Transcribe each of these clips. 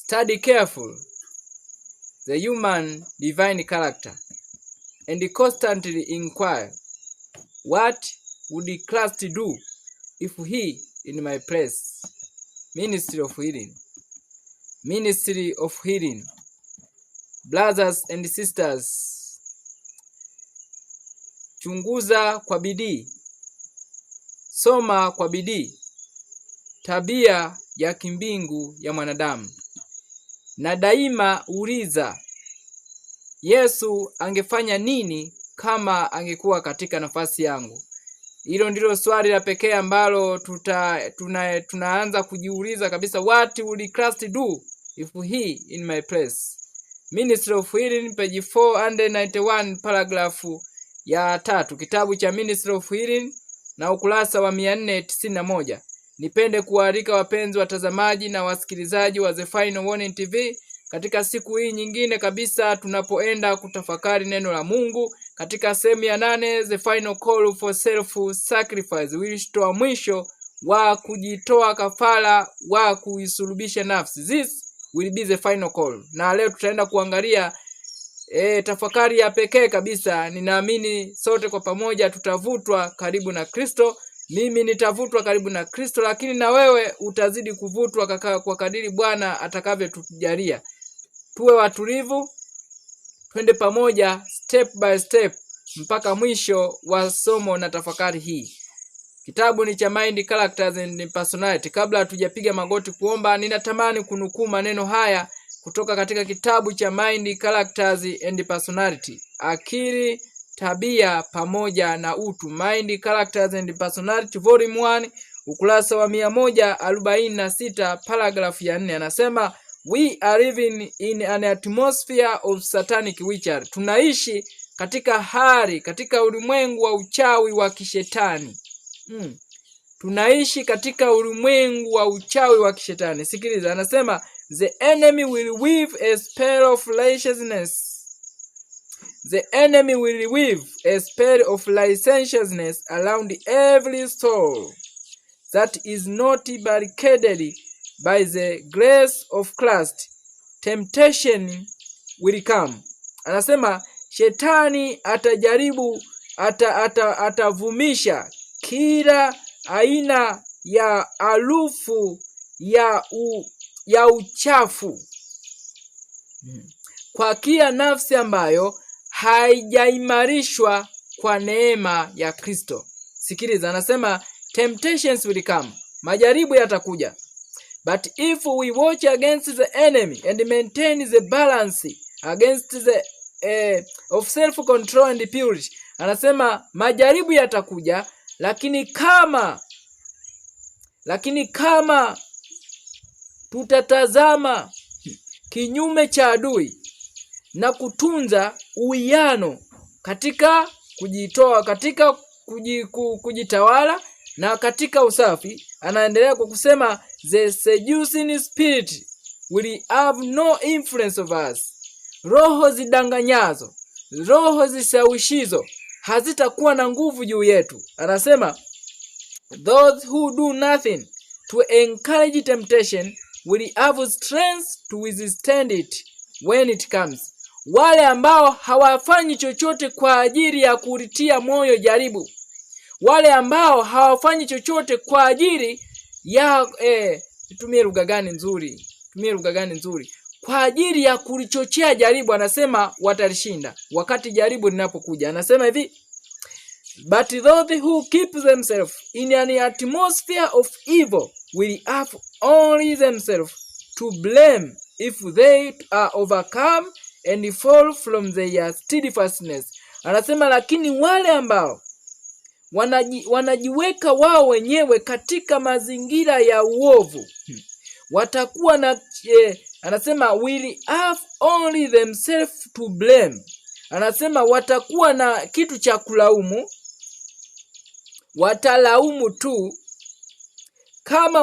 Study careful the human divine character and constantly inquire, what would Christ do if he in my place? Ministry of healing. Ministry of healing. Brothers and sisters, chunguza kwa bidii, soma kwa bidii tabia ya kimbingu ya mwanadamu, na daima uliza, Yesu angefanya nini kama angekuwa katika nafasi yangu? Hilo ndilo swali la pekee ambalo tunaanza kujiuliza kabisa, what would Christ do if he in my place? Ministry of Healing, page 491, paragrafu ya 3, kitabu cha Ministry of Healing na ukurasa wa 491. Nipende kualika wapenzi watazamaji na wasikilizaji wa The Final Warning TV katika siku hii nyingine kabisa, tunapoenda kutafakari neno la Mungu katika sehemu ya 8, The Final Call for Self Sacrifice, wito wa mwisho wa kujitoa kafara wa kuisulubisha nafsi. This will be the final call. Na leo tutaenda kuangalia tafakari ya pekee kabisa. Ninaamini sote kwa pamoja tutavutwa karibu na Kristo. Mimi nitavutwa karibu na Kristo, lakini na wewe utazidi kuvutwa kwa kadiri Bwana atakavyotujalia. Tuwe watulivu, twende pamoja step by step mpaka mwisho wa somo na tafakari hii. Kitabu ni cha Mind, Characters and Personality. Kabla hatujapiga magoti kuomba, ninatamani kunukuu maneno haya kutoka katika kitabu cha Mind, Characters and Personality, akili, tabia pamoja na utu. Mind, Characters and Personality, volume 1, ukurasa wa 146, paragraph ya 4. Anasema, we are living in an atmosphere of satanic witchery. Tunaishi katika ulimwengu wa uchawi wa kishetani. Tunaishi ulimwengu wa uchawi wa kishetani. Sikiliza, anasema, the enemy will weave a spell of licentiousness. The enemy will weave a spell of licentiousness around every soul that is not barricaded by the grace of Christ. Temptation will come. Anasema shetani atajaribu, atavumisha kila aina ya harufu ya uchafu kwa kila nafsi ambayo haijaimarishwa kwa neema ya Kristo. Sikiliza, anasema temptations will come. Majaribu yatakuja. But if we watch against the enemy and maintain the balance against the of self-control and purity. Anasema majaribu yatakuja, lakini kama tutatazama kinyume cha adui na kutunza uwiano katika kujitoa, katika kujitawala na katika usafi. Anaendelea kwa kusema, the seducing spirit will have no influence of us. Roho zidanganyazo, roho zishawishizo hazitakuwa na nguvu juu yetu. Anasema, those who do nothing to encourage temptation will have strength to withstand it when it comes. Wale ambao hawafanyi chochote kwa ajili ya kulitia moyo jaribu, wale ambao hawafanyi chochote kwa ajili ya tumie lugha gani nzuri, kwa ajili ya kulichochea jaribu, anasema watalishinda wakati jaribu linapokuja. Anasema hivi, but those who keep themselves in an atmosphere of evil will have only themselves to blame if they are overcome and fall from their steadfastness. Anasema lakini wale ambao wanajiweka wao wenyewe katika mazingira ya uovu watakuwa na anasema will have only themselves to blame. Anasema watakuwa na kitu cha kulaumu, watalaumu tu kama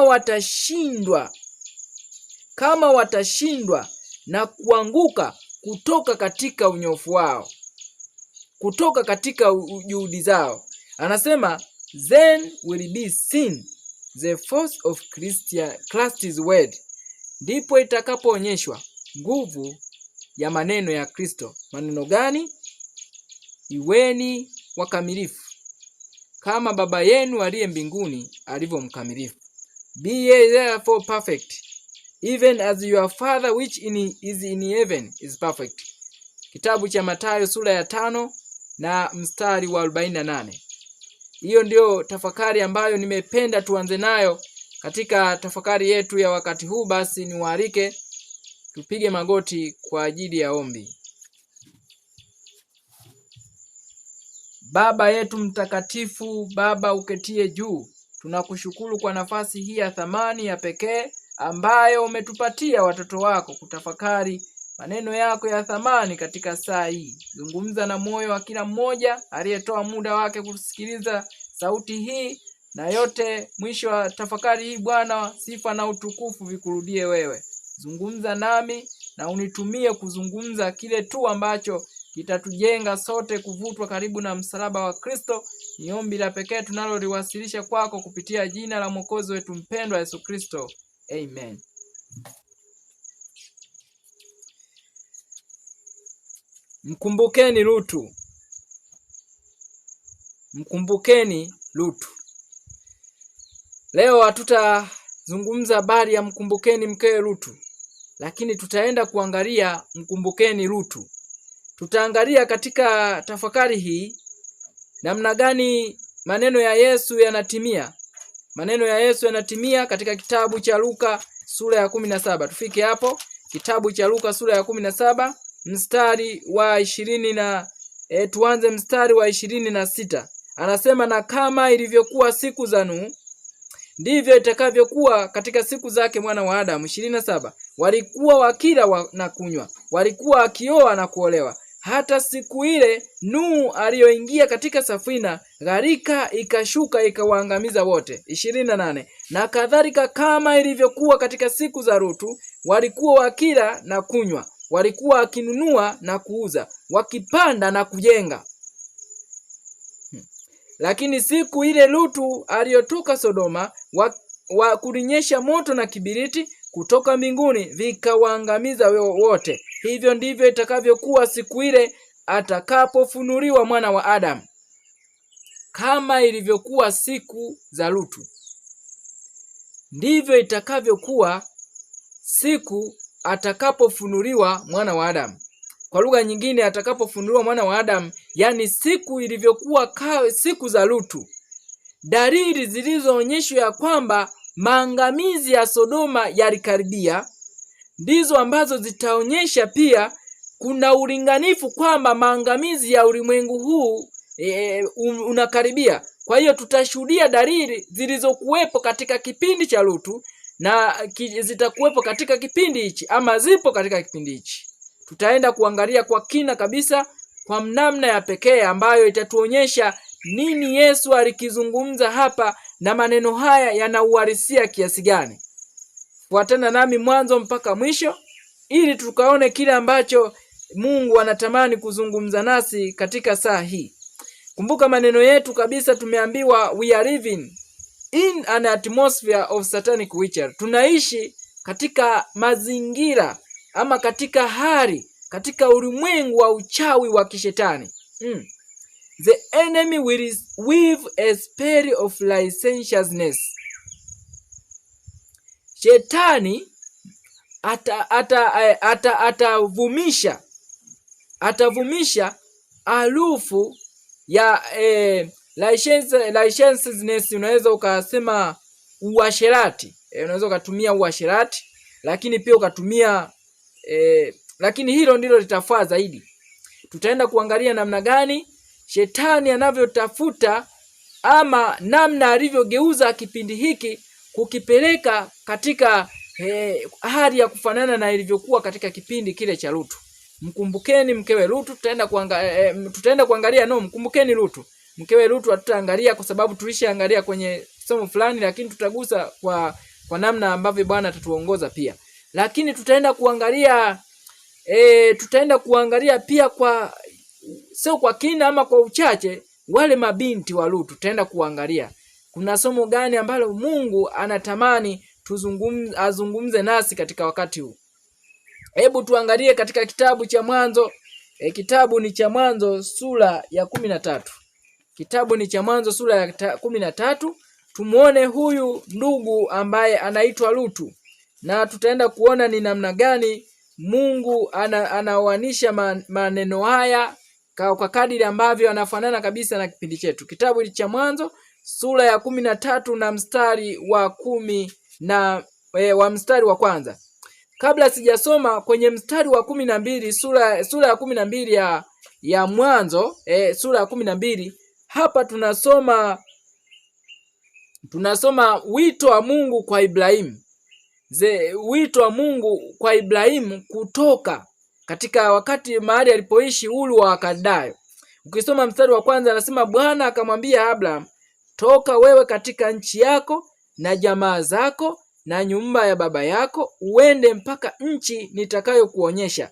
watashindwa na kuanguka kutoka katika unyofu wao, kutoka katika juhudi zao. Anasema then will be seen the force of Christ's word. ndipo itakapoonyeshwa nguvu ya maneno ya Kristo. Maneno gani? Iweni wakamilifu kama Baba yenu aliye mbinguni alivyo mkamilifu. Be ye therefore perfect, even as your Father which is in heaven is perfect. Kitabu cha Mathayo sura ya 5 na mstari wa 48. Hiyo ndio tafakari ambayo nimependa tuanze nayo katika tafakari yetu ya wakati huu. Basi niwaalike tupige magoti kwa ajili ya ombi. Baba yetu mtakatifu, Baba uketie juu, tunakushukuru kwa nafasi hii ya thamani ya pekee ambayo umetupatia watoto wako kutafakari maneno yako ya thamani katika saa hii. Zungumza na moyo wa kila mmoja aliyetoa muda wake kusikiliza sauti hii, na yote mwisho wa tafakari hii Bwana, sifa na utukufu vikurudie wewe. Zungumza nami na unitumie kuzungumza kile tu ambacho kitatujenga sote kuvutwa karibu na msalaba wa Kristo. Ni ombi la pekee tunaloliwasilisha kwako kupitia jina la Mwokozi wetu mpendwa Yesu Kristo. Amen. Mkumbukeni Lutu. Mkumbukeni Lutu. Leo hatutazungumza habari ya mkumbukeni mkewe Lutu, lakini tutaenda kuangalia mkumbukeni Lutu. Tutaangalia katika tafakari hii namna gani maneno ya Yesu yanatimia. Maneno ya Yesu yanatimia katika kitabu cha Luka sura ya 17. Tufike hapo, kitabu cha Luka sura ya 17 mstari wa 20 na tuanze mstari wa 26. Anasema, na kama ilivyokuwa siku za Nuhu, ndivyo itakavyokuwa katika siku zake mwana wa Adamu. 27. Walikuwa wakila na kunywa, walikuwa wakioa na kuolewa, hata siku ile Nuhu aliyoingia katika safina, gharika ikashuka ikawaangamiza wote. 28. Na kadhalika kama ilivyokuwa katika siku za Lutu, walikuwa wakila na kunywa, walikuwa wakinunua na kuuza, wakipanda na kujenga. Lakini siku ile Lutu aliyotoka Sodoma, kulinyesha moto na kibiriti kutoka mbinguni, vikawaangamiza wote. Hivyo ndivyo itakavyokuwa siku ile atakapofunuliwa mwana wa Adamu. Kama ilivyokuwa siku za Lutu, ndivyo itakavyokuwa siku atakapofunuliwa mwana wa Adamu. Kwa lugha nyingine, atakapofunuliwa mwana wa Adamu, yani siku ilivyokuwa siku za Lutu. Dalili zilizoonyeshwa ya kwamba maangamizi ya Sodoma yalikaribia ndizo ambazo zitaonyesha pia kuna ulinganifu kwamba maangamizi ya ulimwengu huu unakaribia. Kwa hiyo tutashuhudia dalili zilizokuwepo katika kipindi cha Lutu na zitakuwepo katika kipindi hichi, ama zipo katika kipindi hichi. Tutaenda kuangalia kwa kina kabisa kwa namna ya pekee ambayo itatuonyesha nini Yesu alikizungumza hapa na maneno haya yanauhalisia kiasi gani. Fuatana nami mwanzo mpaka mwisho ili tukaone kile ambacho Mungu anatamani kuzungumza nasi katika saa hii. Kumbuka maneno yetu kabisa, tumeambiwa we are living in an atmosphere of satanic witchery. Tunaishi katika mazingira ama katika hali, katika ulimwengu wa uchawi wa kishetani. The enemy will weave a spell of licentiousness. Shetani atavumisha harufu ya licentiousness. Unaweza ukasema uasherati, unaweza ukatumia uasherati, lakini pia ukatumia lakini hilo ndilo litafaa zaidi. Tutaenda kuangalia namna gani shetani anavyotafuta ama namna alivyogeuza kipindi hiki kukipeleka katika hali ya kufanana na ilivyokuwa katika kipindi kile cha Lutu. Mkumbukeni mkewe Lutu. Tutaenda kuangalia mkumbukeni Lutu. Mkewe Lutu hatutaangalia kwa sababu tulishaangalia kwenye somo fulani, lakini tutagusa kwa namna ambavyo Bwana atatuongoza pia. Lakini tutaenda kuangalia pia kwa sio kwa kina ama kwa uchache wale mabinti wa Lutu. Tutaenda kuangalia kuna somo gani ambalo Mungu anatamani azungumze nasi katika wakati huu. Hebu tuangalie katika kitabu cha Mwanzo. Kitabu ni cha Mwanzo sura ya 13. Kitabu ni cha Mwanzo sura ya 13. Tumuone huyu ndugu ambaye anaitwa Lutu, na tutaenda kuona ni namna gani Mungu anaoanisha maneno haya kwa kadiri ambavyo anafanana kabisa na kipindi chetu. Kitabu cha Mwanzo sura ya 13 na mstari wa 10 na wa mstari wa kwanza. Kabla sijasoma kwenye mstari wa 12, sura ya 12 ya Mwanzo, sura ya 12, hapa tunasoma wito wa Mungu kwa Ibrahimu. Wito wa Mungu kwa Ibrahimu kutoka katika wakati mahali alipoishi Uru wa Wakaldayo. Ukisoma mstari wa kwanza anasema, Bwana akamwambia Abraham, toka wewe katika nchi yako na jamaa zako na nyumba ya baba yako, uende mpaka nchi nitakayokuonyesha,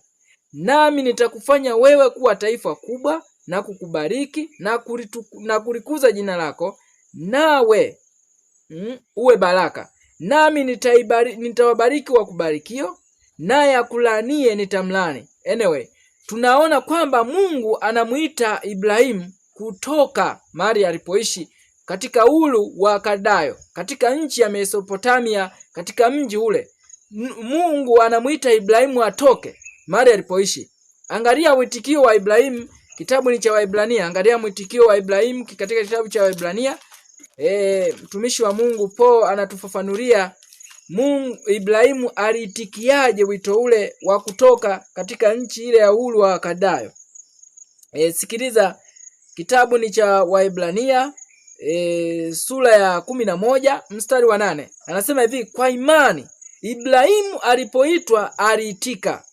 nami nitakufanya wewe kuwa taifa kubwa na kukubariki na kulikuza jina lako, nawe uwe baraka. Nami nitawabariki wakubarikio, naye akulaanie nitamlaani. Anyway, tunaona kwamba Mungu anamuita Ibrahimu kutoka mahali alipoishi katika Uru wa Kaldayo, katika nchi ya Mesopotamia, katika mji ule. Mungu anamuita Ibrahimu atoke mahali alipoishi. Angalia mwitikio wa Ibrahimu, kitabu ni cha Waebrania. Angalia mwitikio wa Ibrahimu katika kitabu cha Waebrania. Mtumishi wa Mungu Paul anatufafanulia Ibrahimu aliitikiaje wito ule wa kutoka katika nchi ile ya Uru wa Kaldayo. Sikiliza, kitabu ni cha Waebrania sura ya 11 mstari wa 8. Anasema hivi, kwa imani Ibrahimu alipoitwa aliitika,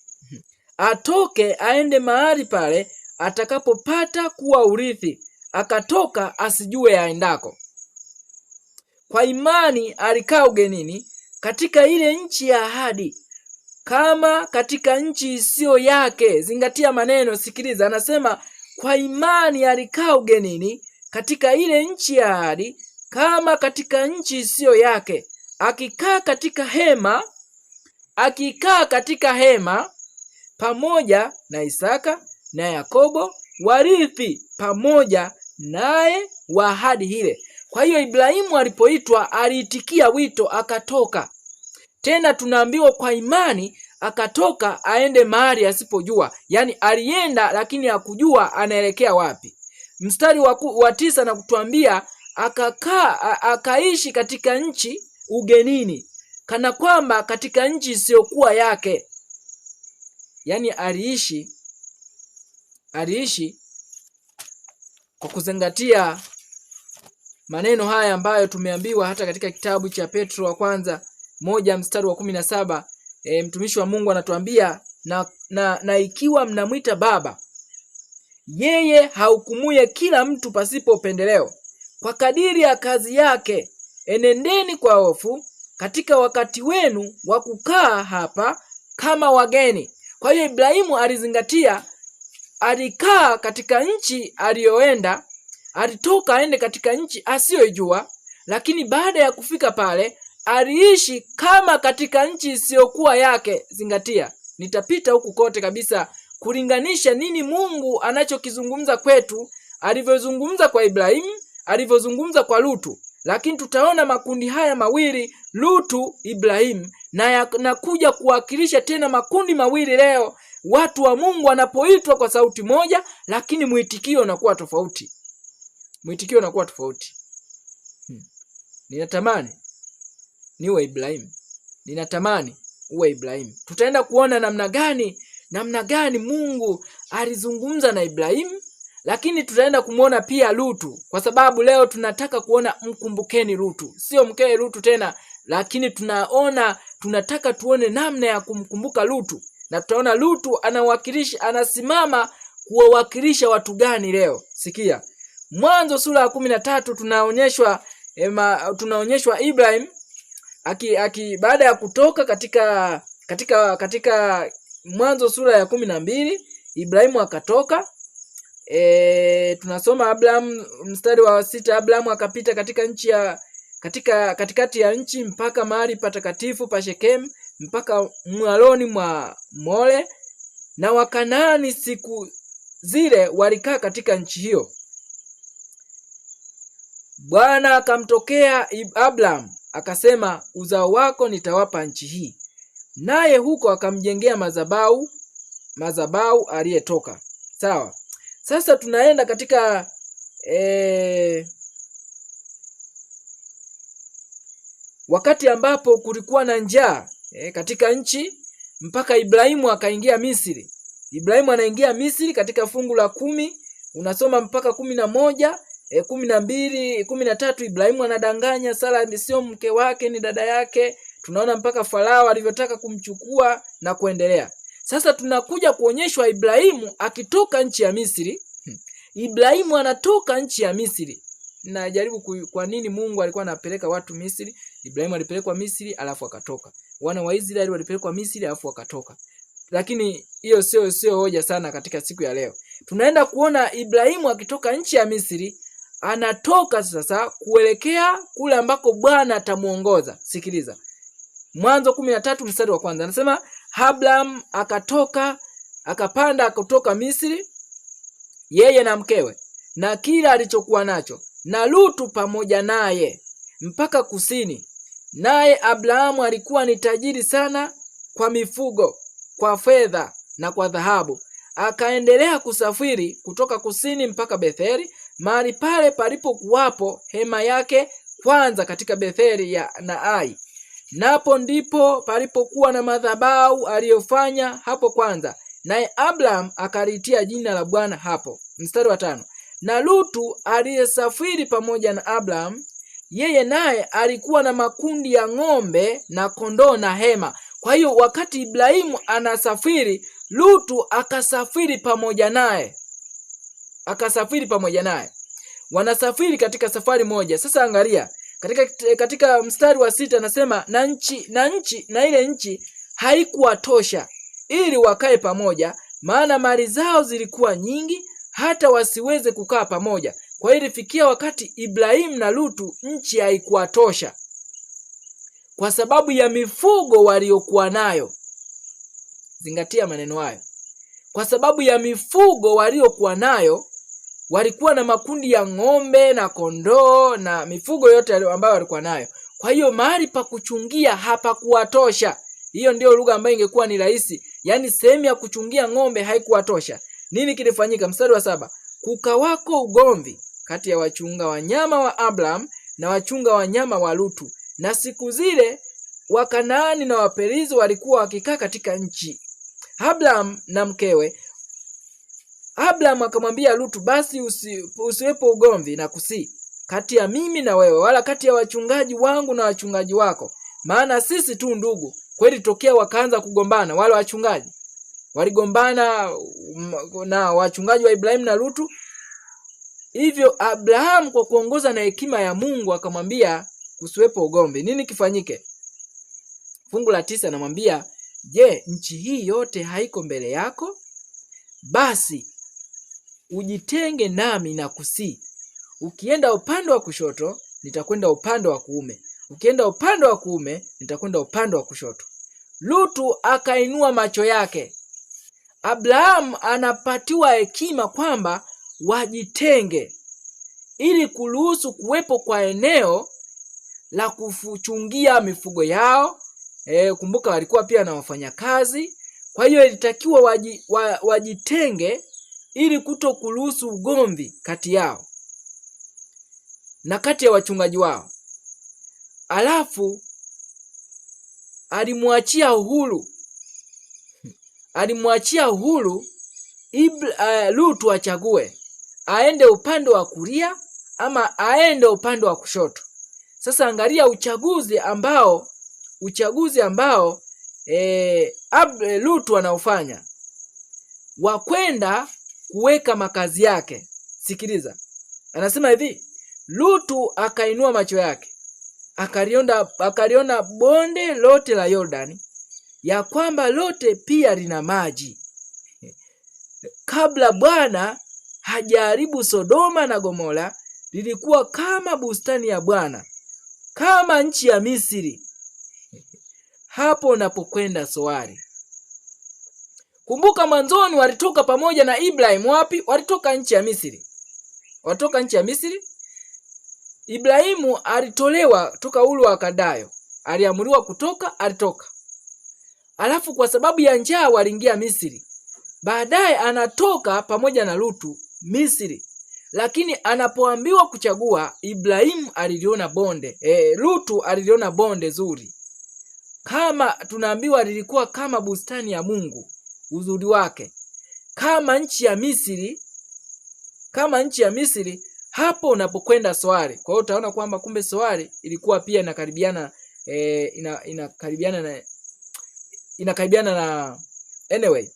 atoke aende mahali pale atakapopata kuwa urithi, akatoka asijue aendako. Kwa imani alikaa ugenini katika ile nchi ya ahadi, kama katika nchi isiyo yake. Zingatia maneno, sikiliza. Anasema kwa imani alikaa ugenini katika ile nchi ya ahadi, kama katika nchi isiyo yake, akikaa katika hema pamoja na Isaka na Yakobo, warithi pamoja naye wa ahadi ile. Kwa hiyo Ibrahimu alipoitwa aliitikia wito, akatoka. Tena tunaambiwa kwa imani akatoka aende mahali asipojua. Yaani alienda lakini hakujua anaelekea wapi. Mstari wa 9 na kutuambia akaishi katika nchi ugenini, kana kwamba katika nchi isiyokuwa yake. Yaani aliishi kwa kuzingatia maneno haya ambayo tumeambiwa hata katika kitabu cha Petro wa kwanza 1 mstari wa 17. Mtumishi wa Mungu anatuambia na ikiwa mnamwita Baba, yeye hahukumuye kila mtu pasipo upendeleo, kwa kadiri ya kazi yake, enendeni kwa hofu katika wakati wenu wa kukaa hapa kama wageni. Kwa hiyo Ibrahimu alizingatia, alikaa katika nchi aliyoenda, alitoka aende katika nchi asiyojua, lakini baada ya kufika pale aliishi kama katika nchi isiyokuwa yake. Zingatia, nitapita huku kote kabisa kulinganisha nini Mungu anachokizungumza kwetu, alivyozungumza kwa Ibrahimu, alivyozungumza kwa Lutu. Lakini tutaona makundi haya mawili, Lutu, Ibrahimu, na kuja kuwakilisha tena makundi mawili leo. Watu wa Mungu wanapoitwa kwa sauti moja, lakini mwitikio unakuwa tofauti. Ninatamani niwe Ibrahimu. Ninatamani uwe Ibrahimu. Tutaenda kuona namna gani Mungu alizungumza na Ibrahimu, lakini tutaenda kumuona pia Lutu, kwa sababu leo tunataka kuona mkumbukeni Lutu. Sio mkee Lutu tena, lakini tunataka tuone namna ya kumkumbuka Lutu. Na tutaona Lutu anasimama kuwawakilisha watu gani leo. Sikia. Mwanzo sura ya 13 tunaonyeshwa Ibrahim baada ya kutoka katika Mwanzo sura ya 12, Ibrahimu akatoka. Tunasoma Abraham mstari wa 6, Abraham akapita katika katikati ya nchi mpaka mahali patakatifu pa Shekemu mpaka mwaloni mwa More, na Wakanaani siku zile walikaa katika nchi hiyo. Bwana akamtokea Abraham akasema, uzao wako nitawapa nchi hii, naye huko akamjengea madhabahu aliyetoka. Sawa. Sasa tunaenda katika wakati ambapo kulikuwa na njaa katika nchi mpaka Ibrahimu akaingia Misri. Ibrahimu anaingia Misri katika fungu la 10, unasoma mpaka 11, 12, 13. Ibrahimu anadanganya, Sara sio mke wake, ni dada yake. Tunaona mpaka Farao alivyotaka kumchukua na kuendelea. Sasa tunakuja kuonyeshwa Ibrahimu akitoka nchi ya Misri. Ibrahimu anatoka nchi ya Misri. Najaribu kwa nini Mungu alikuwa anapeleka watu Misri? Ibrahimu alipelekwa Misri alafu akatoka. Wana wa Israeli walipelekwa Misri alafu wakatoka. Lakini hiyo sio hoja sana katika siku ya leo. Tunaenda kuona Ibrahimu akitoka nchi ya Misri, anatoka sasa kuelekea kule ambako Bwana atamuongoza. Sikiliza. Mwanzo 13 mstari wa kwanza. Anasema Abraham akapanda kutoka Misri, yeye na mkewe na kila alichokuwa nacho, na Lutu pamoja naye mpaka kusini. Naye Abrahamu alikuwa ni tajiri sana kwa mifugo, kwa fedha na kwa dhahabu. Akaendelea kusafiri kutoka kusini mpaka Betheli, mahali pale palipokuwapo hema yake kwanza katika Betheli na Ai. Napo ndipo palipokuwa na madhabahu aliyofanya hapo kwanza, naye Abraham akalitia jina la Bwana hapo. Mstari wa 5. Na Lutu aliyesafiri pamoja na Abraham, yeye naye alikuwa na makundi ya ng'ombe na kondoo na hema. Kwa hiyo wakati Ibrahimu anasafiri, Lutu akasafiri pamoja naye. Wanasafiri katika safari moja. Sasa angalia katika mstari wa 6 anasema na ile nchi haikuwatosha ili wakae pamoja, maana mali zao zilikuwa nyingi hata wasiweze kukaa pamoja. Kwa hiyo ilifikia wakati Ibrahimu na Lutu nchi haikuwatosha kwa sababu ya mifugo waliokuwa nayo. Zingatia maneno hayo. Kwa sababu ya mifugo waliokuwa nayo, walikuwa na makundi ya ng'ombe na kondoo na mifugo yote ambayo walikuwa nayo. Kwa hiyo mahali pa kuchungia hapakuwatosha. Hiyo ndio lugha ambayo ingekuwa ni rahisi. Yaani sehemu ya kuchungia ng'ombe haikuwatosha. Nini kilifanyika? Mstari wa 7. Kukawako ugomvi kati ya wachunga wanyama wa Abraham na wachunga wanyama wa Lutu. Na siku zile Wakanaani na Waperizi walikuwa wakikaa katika nchi. Abraham na mkewe. Abraham akamwambia Lutu, basi usiwepo ugomvi na kusii kati ya mimi na wewe, wala kati ya wachungaji wangu na wachungaji wako, maana sisi tu ndugu. Kweli tokea wakaanza kugombana, wale wachungaji waligombana na wachungaji wa Ibrahimu na Lutu. Hivyo Abraham kwa kuongoza na hekima ya Mungu akamwambia kusiwepo ugomvi. Nini kifanyike? Fungu la 9 anamwambia, je, nchi hii yote haiko mbele yako? Basi ujitenge nami na kusii. Ukienda upande wa kushoto, nitakwenda upande wa kuume. Ukienda upande wa kuume, nitakwenda upande wa kushoto. Lutu akainua macho yake. Abraham anapatiwa hekima kwamba wajitenge ili kuruhusu kuwepo kwa eneo la kuchungia mifugo yao. Kumbuka walikuwa pia na wafanyakazi. Kwa hiyo ilitakiwa wajitenge ili kutokuruhusu ugomvi kati yao na kati ya wachungaji wao. Alafu alimwachia uhuru Lutu achague aende upande wa kulia ama aende upande wa kushoto. Sasa angalia uchaguzi ambao Lutu anaufanya wa kwenda kuweka makazi yake. Sikiliza. Anasema hivi, Lutu akainua macho yake, akaliona bonde lote la Yordani, ya kwamba lote pia lina maji, kabla Bwana hajaribu Sodoma na Gomora, lilikuwa kama bustani ya Bwana, kama nchi ya Misri. Hapo unapokwenda Soari. Kumbuka mwanzoni walitoka pamoja na Ibrahim wapi? Walitoka nchi ya Misri. Walitoka nchi ya Misri. Ibrahimu alitolewa toka Uru wa Kaldayo. Aliamuriwa kutoka, alitoka. Alafu kwa sababu ya njaa waliingia Misri. Baadaye anatoka pamoja na Lutu Misri. Lakini anapoambiwa kuchagua, Ibrahimu aliliona bonde. Lutu aliliona bonde zuri. Kama tunaambiwa lilikuwa kama bustani ya Mungu, uzuri wake. Kama nchi ya Misri, hapo unapokwenda Soari. Kwa hiyo utaona kwamba kumbe Soari ilikuwa pia inakaribiana na anyway.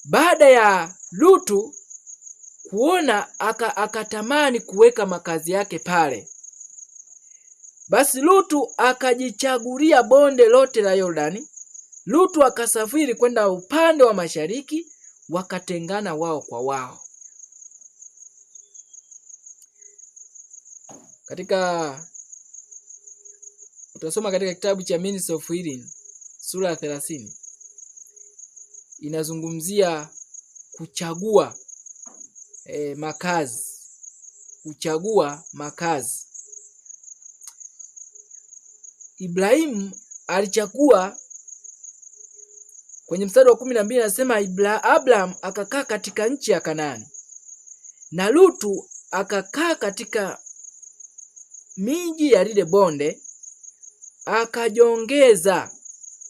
Baada ya Lutu kuona akatamani kuweka makazi yake pale. Basi Lutu akajichagulia bonde lote la Yordani. Lutu akasafiri kwenda upande wa mashariki, wakatengana wao kwa wao. Utasoma katika kitabu cha Means of Healing sura ya 30. Inazungumzia kuchagua makazi. Kuchagua makazi. Ibrahimu alichagua, kwenye mstari wa 12 anasema Abraham akakaa katika nchi ya Kanaani. Na Lutu akakaa katika miji ya lile bonde, akajongeza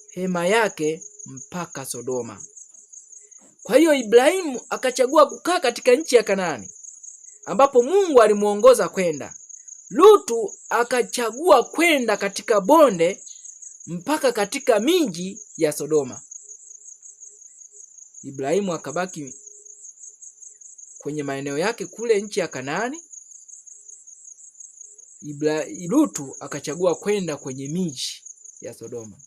hema yake mpaka Sodoma. Kwa hiyo Ibrahimu akachagua kukaa katika nchi ya Kanaani ambapo Mungu alimuongoza kwenda. Lutu akachagua kwenda katika bonde mpaka katika miji ya Sodoma. Ibrahimu akabaki kwenye maeneo yake kule nchi ya Kanaani. Lutu akachagua kwenda kwenye miji ya Sodoma.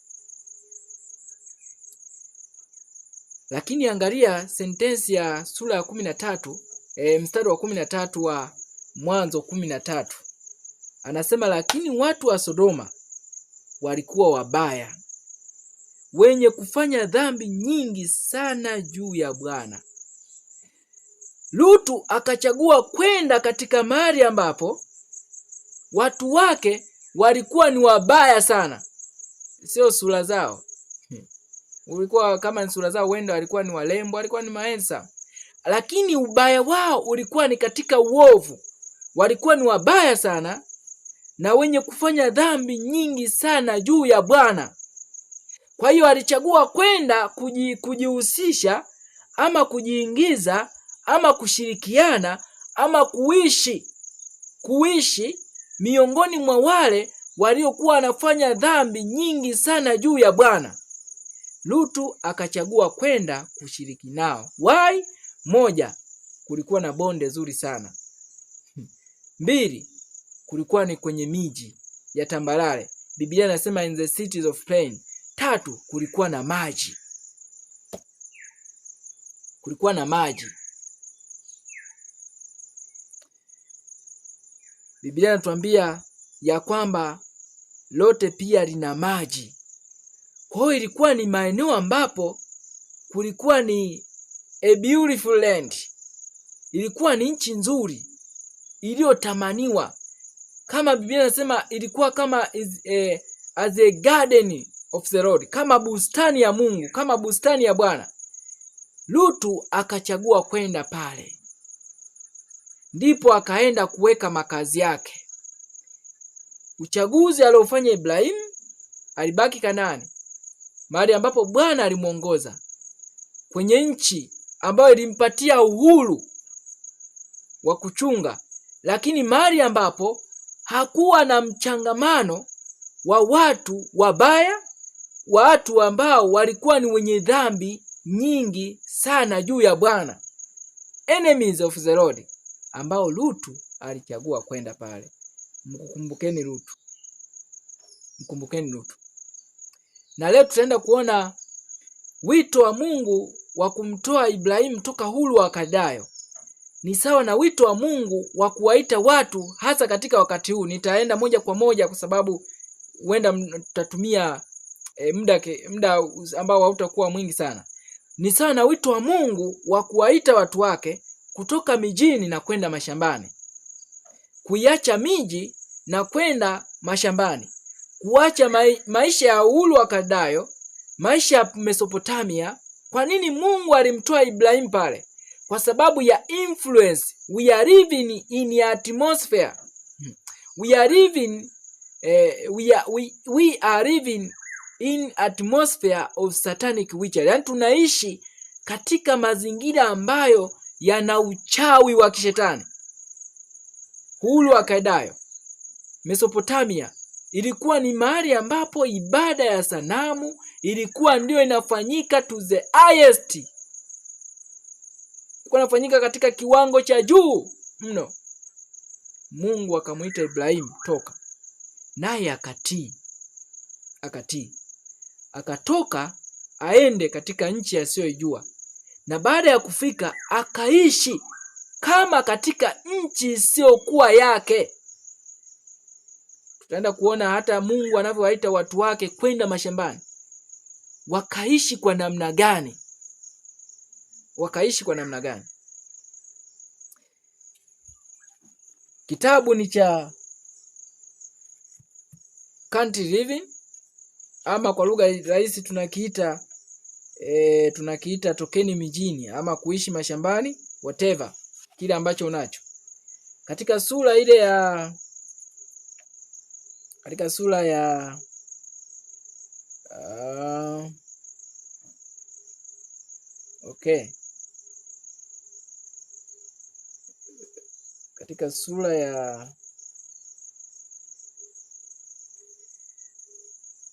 Lakini angalia sentensi ya sura ya 13, mstari wa 13 wa Mwanzo 13. Anasema lakini watu wa Sodoma walikuwa wabaya, wenye kufanya dhambi nyingi sana juu ya Bwana. Lutu akachagua kwenda katika mahali ambapo watu wake walikuwa ni wabaya sana. Sio sura zao. Ulikuwa kama ni sura zao, wenda walikuwa ni walembo, walikuwa ni maensa. Lakini ubaya wao ulikuwa ni katika uovu. Walikuwa ni wabaya sana na wenye kufanya dhambi nyingi sana juu ya Bwana. Kwa hiyo alichagua kwenda kujihusisha ama kujiingiza ama kushirikiana ama kuishi miongoni mwa wale waliokuwa wanafanya dhambi nyingi sana juu ya Bwana. Lutu akachagua kwenda kushiriki nao. Why? 1, kulikuwa na bonde zuri sana. 2, kulikuwa ni kwenye miji ya tambarare. Biblia inasema in the cities of plain. 3, kulikuwa na maji. Kulikuwa na maji. Biblia inatuambia ya kwamba lote pia lina maji. Kwa hiyo ilikuwa ni maeneo ambapo kulikuwa ni a beautiful land. Ilikuwa ni nchi nzuri iliyotamaniwa. Kama Biblia inasema ilikuwa kama as a garden of the Lord, kama bustani ya Mungu, kama bustani ya Bwana. Lutu akachagua kwenda pale. Ndipo akaenda kuweka makazi yake. Uchaguzi aliofanya Ibrahimu, alibaki Kanaani, mahali ambapo Bwana alimuongoza, kwenye nchi ambayo ilimpatia uhuru wa kuchunga, lakini mahali ambapo hakuwa na mchangamano wa watu wabaya, watu ambao walikuwa ni wenye dhambi nyingi sana juu ya Bwana, enemies of the Lord, ambao Lutu alichagua kwenda pale. Mkumbukeni Lutu. Na leo tutaenda kuona wito wa Mungu wa kumtoa Ibrahimu toka Uru wa Kaldayo ni sawa na wito wa Mungu wa kuwaita watu, hasa katika wakati huu. Nitaenda moja kwa moja kwa sababu huenda tutatumia muda ambao hautakuwa mwingi sana. Ni sawa na wito wa Mungu wa kuwaita watu wake kutoka mijini na kwenda mashambani, kuiacha miji na kwenda mashambani, kuacha maisha ya uhuru wa Kaldayo, maisha ya Mesopotamia. Kwa nini Mungu alimtoa Ibrahimu pale? Kwa sababu ya influence. We are living in a atmosphere. We are living in atmosphere of satanic witchery. Yani tunaishi katika mazingira ambayo yana uchawi wa kishetani. Uhuru wa Kaldayo, Mesopotamia, ilikuwa ni mahali ambapo ibada ya sanamu ilikuwa ndio inafanyika to the highest. Ilikuwa inafanyika katika kiwango cha juu mno. Mungu akamuita Ibrahimu, toka. Naye akatii. Akatoka aende katika nchi asiyojua. Na baada ya kufika akaishi kama katika nchi isiyokuwa yake. Tutaenda kuona hata Mungu anavyowaita watu wake kwenda mashambani. Wakaishi kwa namna gani? Kitabu ni cha Country Living, ama kwa lugha rahisi tunakiita tokeni mijini, ama kuishi mashambani, whatever kile ambacho unacho. Katika sura ile ya katika sura ya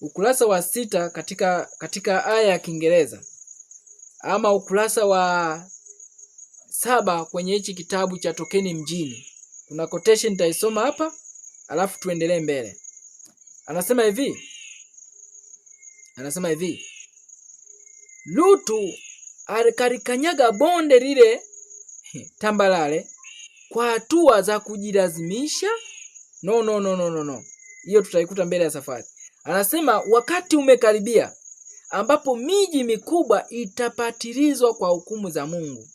ukurasa wa 6 katika aya ya Kiingereza, ama ukurasa wa 7 kwenye hichi kitabu cha tokeni mjini. Kuna quotation nitaisoma hapa alafu tuendelee mbele. Anasema hivi, Lutu alikarikanyaga bonde lile tambalale kwa hatua za kujilazimisha. No. Hiyo tutaikuta mbele ya safari. Anasema wakati umekaribia ambapo miji mikubwa itapatilizwa kwa hukumu za Mungu.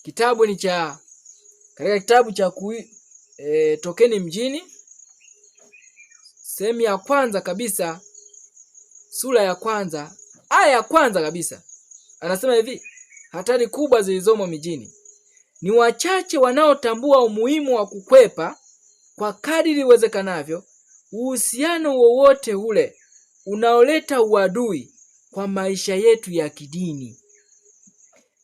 Kitabu ni katika kitabu cha tokeni mjini, sehemu ya kwanza kabisa, sura ya kwanza, aya ya kwanza kabisa. Anasema hivi, hatari kubwa zilizomo mijini. Ni wachache wanaotambua umuhimu wa kukwepa kwa kadiri iwezekanavyo uhusiano wowote ule unaoleta uadui kwa maisha yetu ya kidini.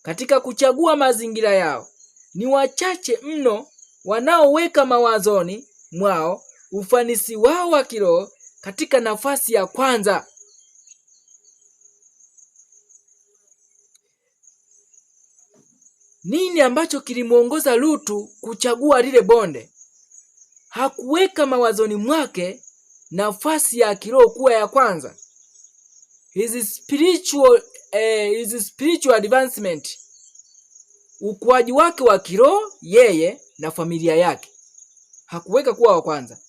Katika kuchagua mazingira yao, ni wachache mno wanaoweka mawazoni mwao ufanisi wao wa kiroho katika nafasi ya kwanza. Nini ambacho kilimuongoza Lutu kuchagua lile bonde? Hakuweka mawazoni mwake nafasi ya kiroho kuwa ya kwanza. His spiritual advancement, ukuaji wake wa kiroho yeye na familia yake, hakuweka kuwa wa kwanza.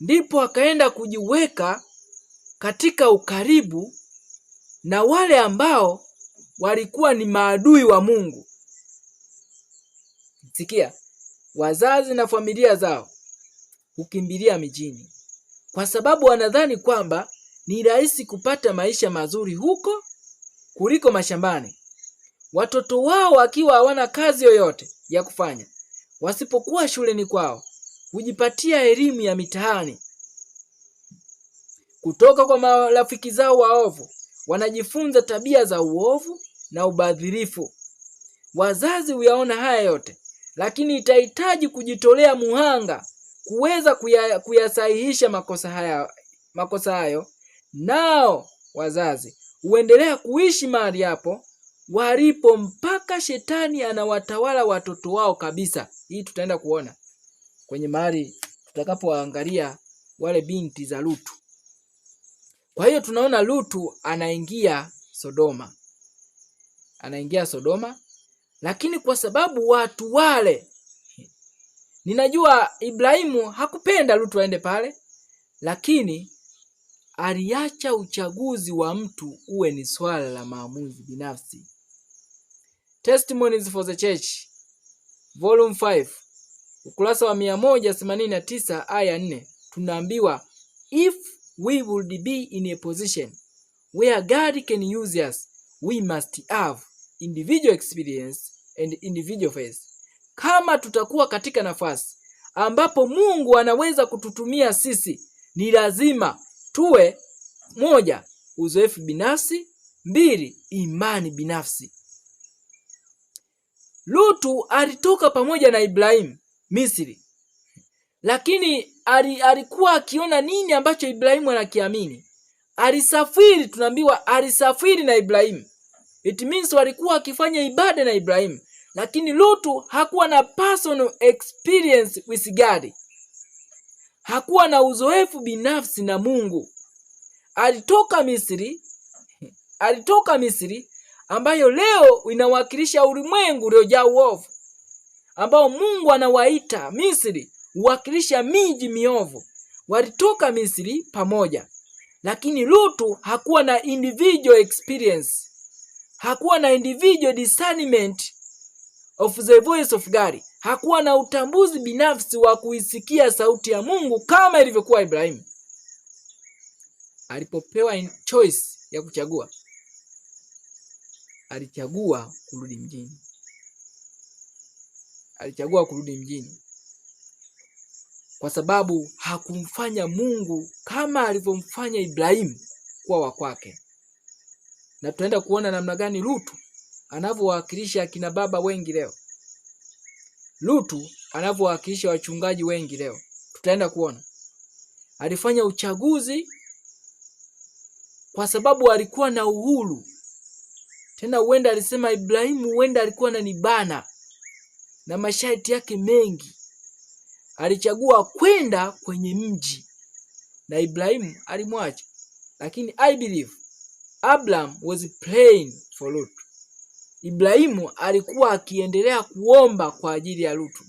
Ndipo akaenda kujiweka katika ukaribu na wale ambao walikuwa ni maadui wa Mungu. Sikia, wazazi na familia zao hukimbilia mijini kwa sababu wanadhani kwamba ni rahisi kupata maisha mazuri huko kuliko mashambani. Watoto wao wakiwa hawana kazi yoyote ya kufanya, wasipokuwa shuleni kwao, hujipatia elimu ya mitaani kutoka kwa marafiki zao waovu. Wanajifunza tabia za uovu na ubadhirifu. Wazazi huyaona haya yote, lakini itahitaji kujitolea muhanga kuweza kuyasahihisha makosa hayo. Nao wazazi huendelea kuishi mahali hapo walipo mpaka shetani anawatawala watoto wao kabisa. Hii tutaenda kuona kwenye mahali tutakapoangalia wale binti za Lutu. Kwa hiyo tunaona Lutu anaingia Sodoma, lakini kwa sababu watu wale, ninajua Ibrahimu hakupenda Lutu aende pale, lakini aliacha uchaguzi wa mtu uwe ni swala la maamuzi binafsi. Testimonies for the Church, Volume 5, ukurasa wa 189 aya 4, tunaambiwa if we would be in a position where God can use us, we must have individual experience and individual faith. Kama tutakuwa katika nafasi ambapo Mungu anaweza kututumia sisi, ni lazima tuwe: 1, uzoefu binafsi; 2, imani binafsi. Lutu alitoka pamoja na Ibrahimu Misri, lakini alikuwa akiona nini ambacho Ibrahimu anakiamini. Alisafiri, tunaambiwa alisafiri na Ibrahimu. It means walikuwa akifanya ibada na Ibrahimu, lakini Lutu hakuwa na personal experience with God. Hakuwa na uzoefu binafsi na Mungu. Alitoka Misri ambayo leo inawakilisha ulimwengu uliojaa uovu, ambao Mungu anawaita Misri huwakilisha miji miovu. Walitoka Misri pamoja, lakini Lutu hakuwa na individual experience. Hakuwa na individual discernment of the voice of God. Hakuwa na utambuzi binafsi wa kuisikia sauti ya Mungu kama ilivyokuwa Ibrahimu. Alipopewa choice ya kuchagua, alichagua kurudi mjini. Kwa sababu hakumfanya Mungu kama alivyomfanya Ibrahimu kuwa wa kwake. Na tutaenda kuona namna gani Lutu anavyowakilisha akina baba wengi leo. Lutu anavyowakilisha wachungaji wengi leo. Tutaenda kuona alifanya uchaguzi kwa sababu alikuwa na uhuru. Tena huenda alisema Ibrahimu huenda alikuwa ananibana na masharti yake mengi. Alichagua kwenda kwenye mji na Ibrahimu alimwacha. Lakini I believe Abraham was praying for Lot. Ibrahimu alikuwa akiendelea kuomba kwa ajili ya Lutu,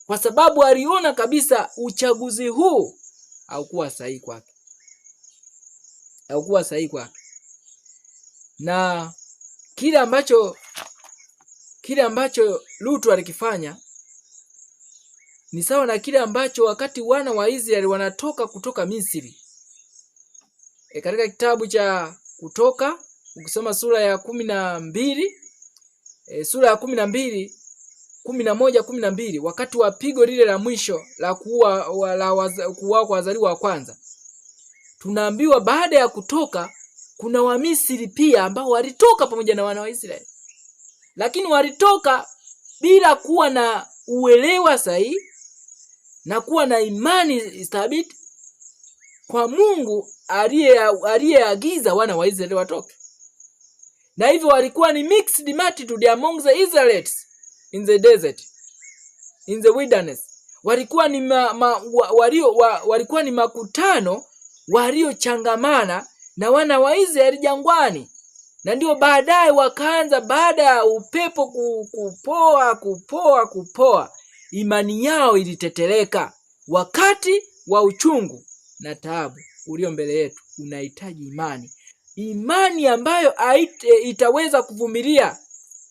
kwa sababu aliona kabisa uchaguzi huu haukuwa sahihi kwake. Na kile ambacho Lutu alikifanya ni sawa na kile ambacho wakati wana wa Israeli wanatoka kutoka Misri. Katika kitabu cha Kutoka, ukisoma sura ya 12, sura ya 12, 11, 12, wakati wa pigo lile la mwisho la kuua kwa wazaliwa wa kwanza, tunaambiwa baada ya kutoka kuna Wamisri pia ambao walitoka pamoja na wana wa Israeli. Lakini walitoka bila kuwa na uelewa sahihi na kuwa na imani thabiti kwa Mungu aliyeagiza wana wa Israeli watoke. Na hivyo walikuwa ni mixed multitude among the Israelites in the desert, in the wilderness. Walikuwa ni makutano waliochangamana na wana wa Israeli jangwani. Na ndio baadaye wakaanza, baada ya upepo kupoa, imani yao iliteteleka. Wakati wa uchungu na taabu ulio mbele yetu unahitaji imani ambayo itaweza kuvumilia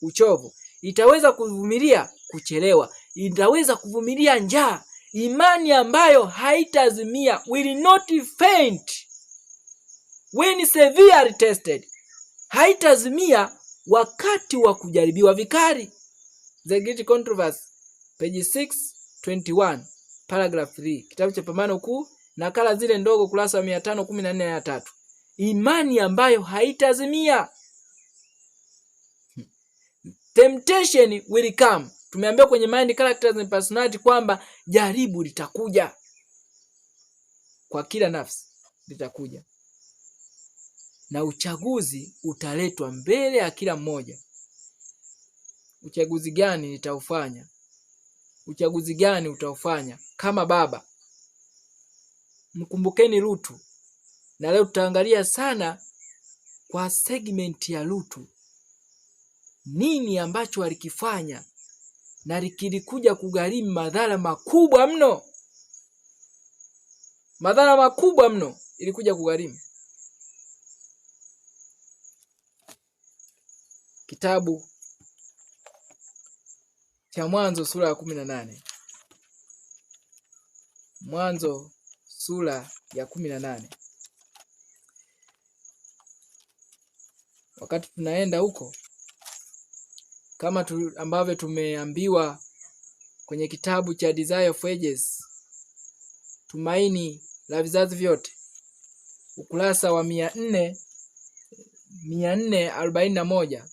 uchovu, itaweza kuvumilia kuchelewa, itaweza kuvumilia njaa. Imani ambayo haitazimia, will not faint when severely tested. Haitazimia wakati wa kujaribiwa vikali. The Great Controversy, page 621. paragraph 3, kitabu cha Pambano Kuu, nakala zile ndogo, kurasa wa 514 imani ambayo haitazimia. Temptation will come. Tumeambiwa kwenye Mind, Characters and Personality kwamba jaribu litakuja kwa kila nafsi, litakuja, na uchaguzi utaletwa mbele ya kila mmoja. Uchaguzi gani nitaufanya? Uchaguzi gani utaufanya kama baba? Mkumbukeni Lutu, na leo tutaangalia sana kwa segment ya Lutu, nini ambacho alikifanya na kilikuja kugharimu madhara makubwa mno. Madhara makubwa mno ilikuja kugharimu. Kitabu cha Mwanzo sura ya 18. Mwanzo sura ya 18. Wakati tunaenda huko, kama ambavyo tumeambiwa kwenye kitabu cha Desire of Ages, tumaini la vizazi vyote, ukurasa wa 441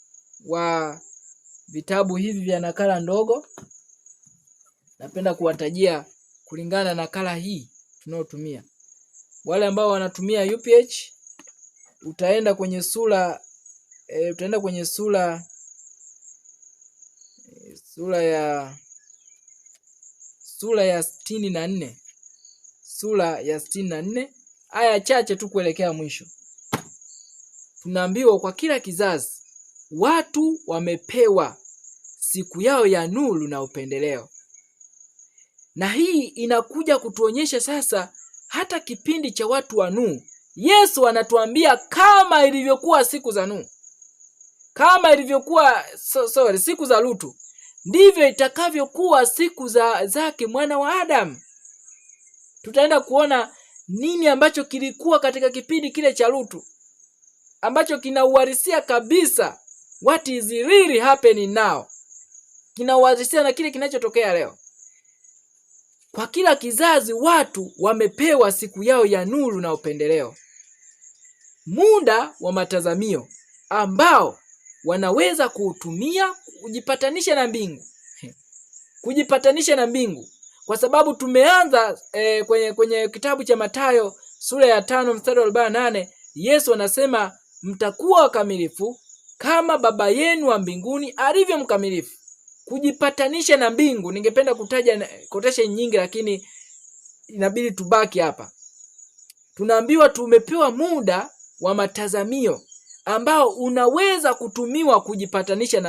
wa vitabu hivi vya nakala ndogo. Napenda kuwatajia kulingana na nakala hii tunayotumia. Wale ambao wanatumia UPH, utaenda kwenye sura sura ya 64, sura ya 64 aya chache tu kuelekea mwisho. Tunaambiwa kwa kila kizazi watu wamepewa siku yao ya nuru na upendeleo. Na hii inakuja kutuonyesha sasa hata kipindi cha watu wa Nuhu. Yesu anatuambia kama ilivyokuwa siku za Nuhu, kama ilivyokuwa siku za Lutu, ndivyo itakavyokuwa siku zake mwana wa Adamu. Tutaenda kuona nini ambacho kilikuwa katika kipindi kile cha Lutu, ambacho kinauhalisia kabisa what is really happening now. Kinauhalisia na kile kinachotokea leo. Kwa kila kizazi watu wamepewa siku yao ya nuru na upendeleo, muda wa matazamio ambao wanaweza kuutumia kujipatanisha na mbingu. Kujipatanisha na mbingu, kwa sababu tumeanza kwenye kitabu cha Mathayo sura ya 5 mstari wa 48, Yesu anasema mtakuwa wakamilifu kama baba yenu wa mbinguni alivyo mkamilifu. Kujipatanisha na mbingu. Ningependa kutaja quotation nyingi, lakini inabidi tubaki hapa. Tunaambiwa tumepewa muda wa matazamio ambao unaweza kutumiwa kujipatanisha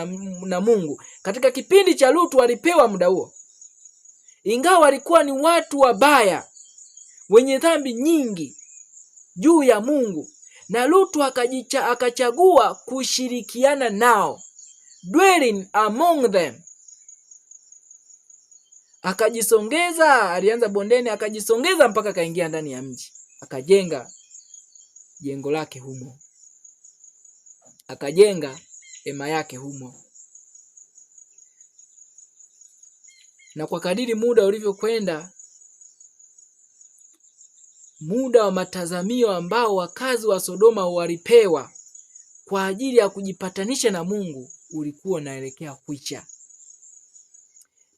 na Mungu. Katika kipindi cha Lutu walipewa muda huo, ingawa walikuwa ni watu wabaya wenye dhambi nyingi juu ya Mungu, na Lutu akachagua kushirikiana nao, dwelling among them. Akajisongeza, alianza bondeni, akajisongeza mpaka akaingia ndani ya mji, akajenga jengo lake humo, akajenga hema yake humo. Na kwa kadiri muda ulivyokwenda, muda wa matazamio ambao wakazi wa Sodoma walipewa kwa ajili ya kujipatanisha na Mungu ulikuwa unaelekea kuisha.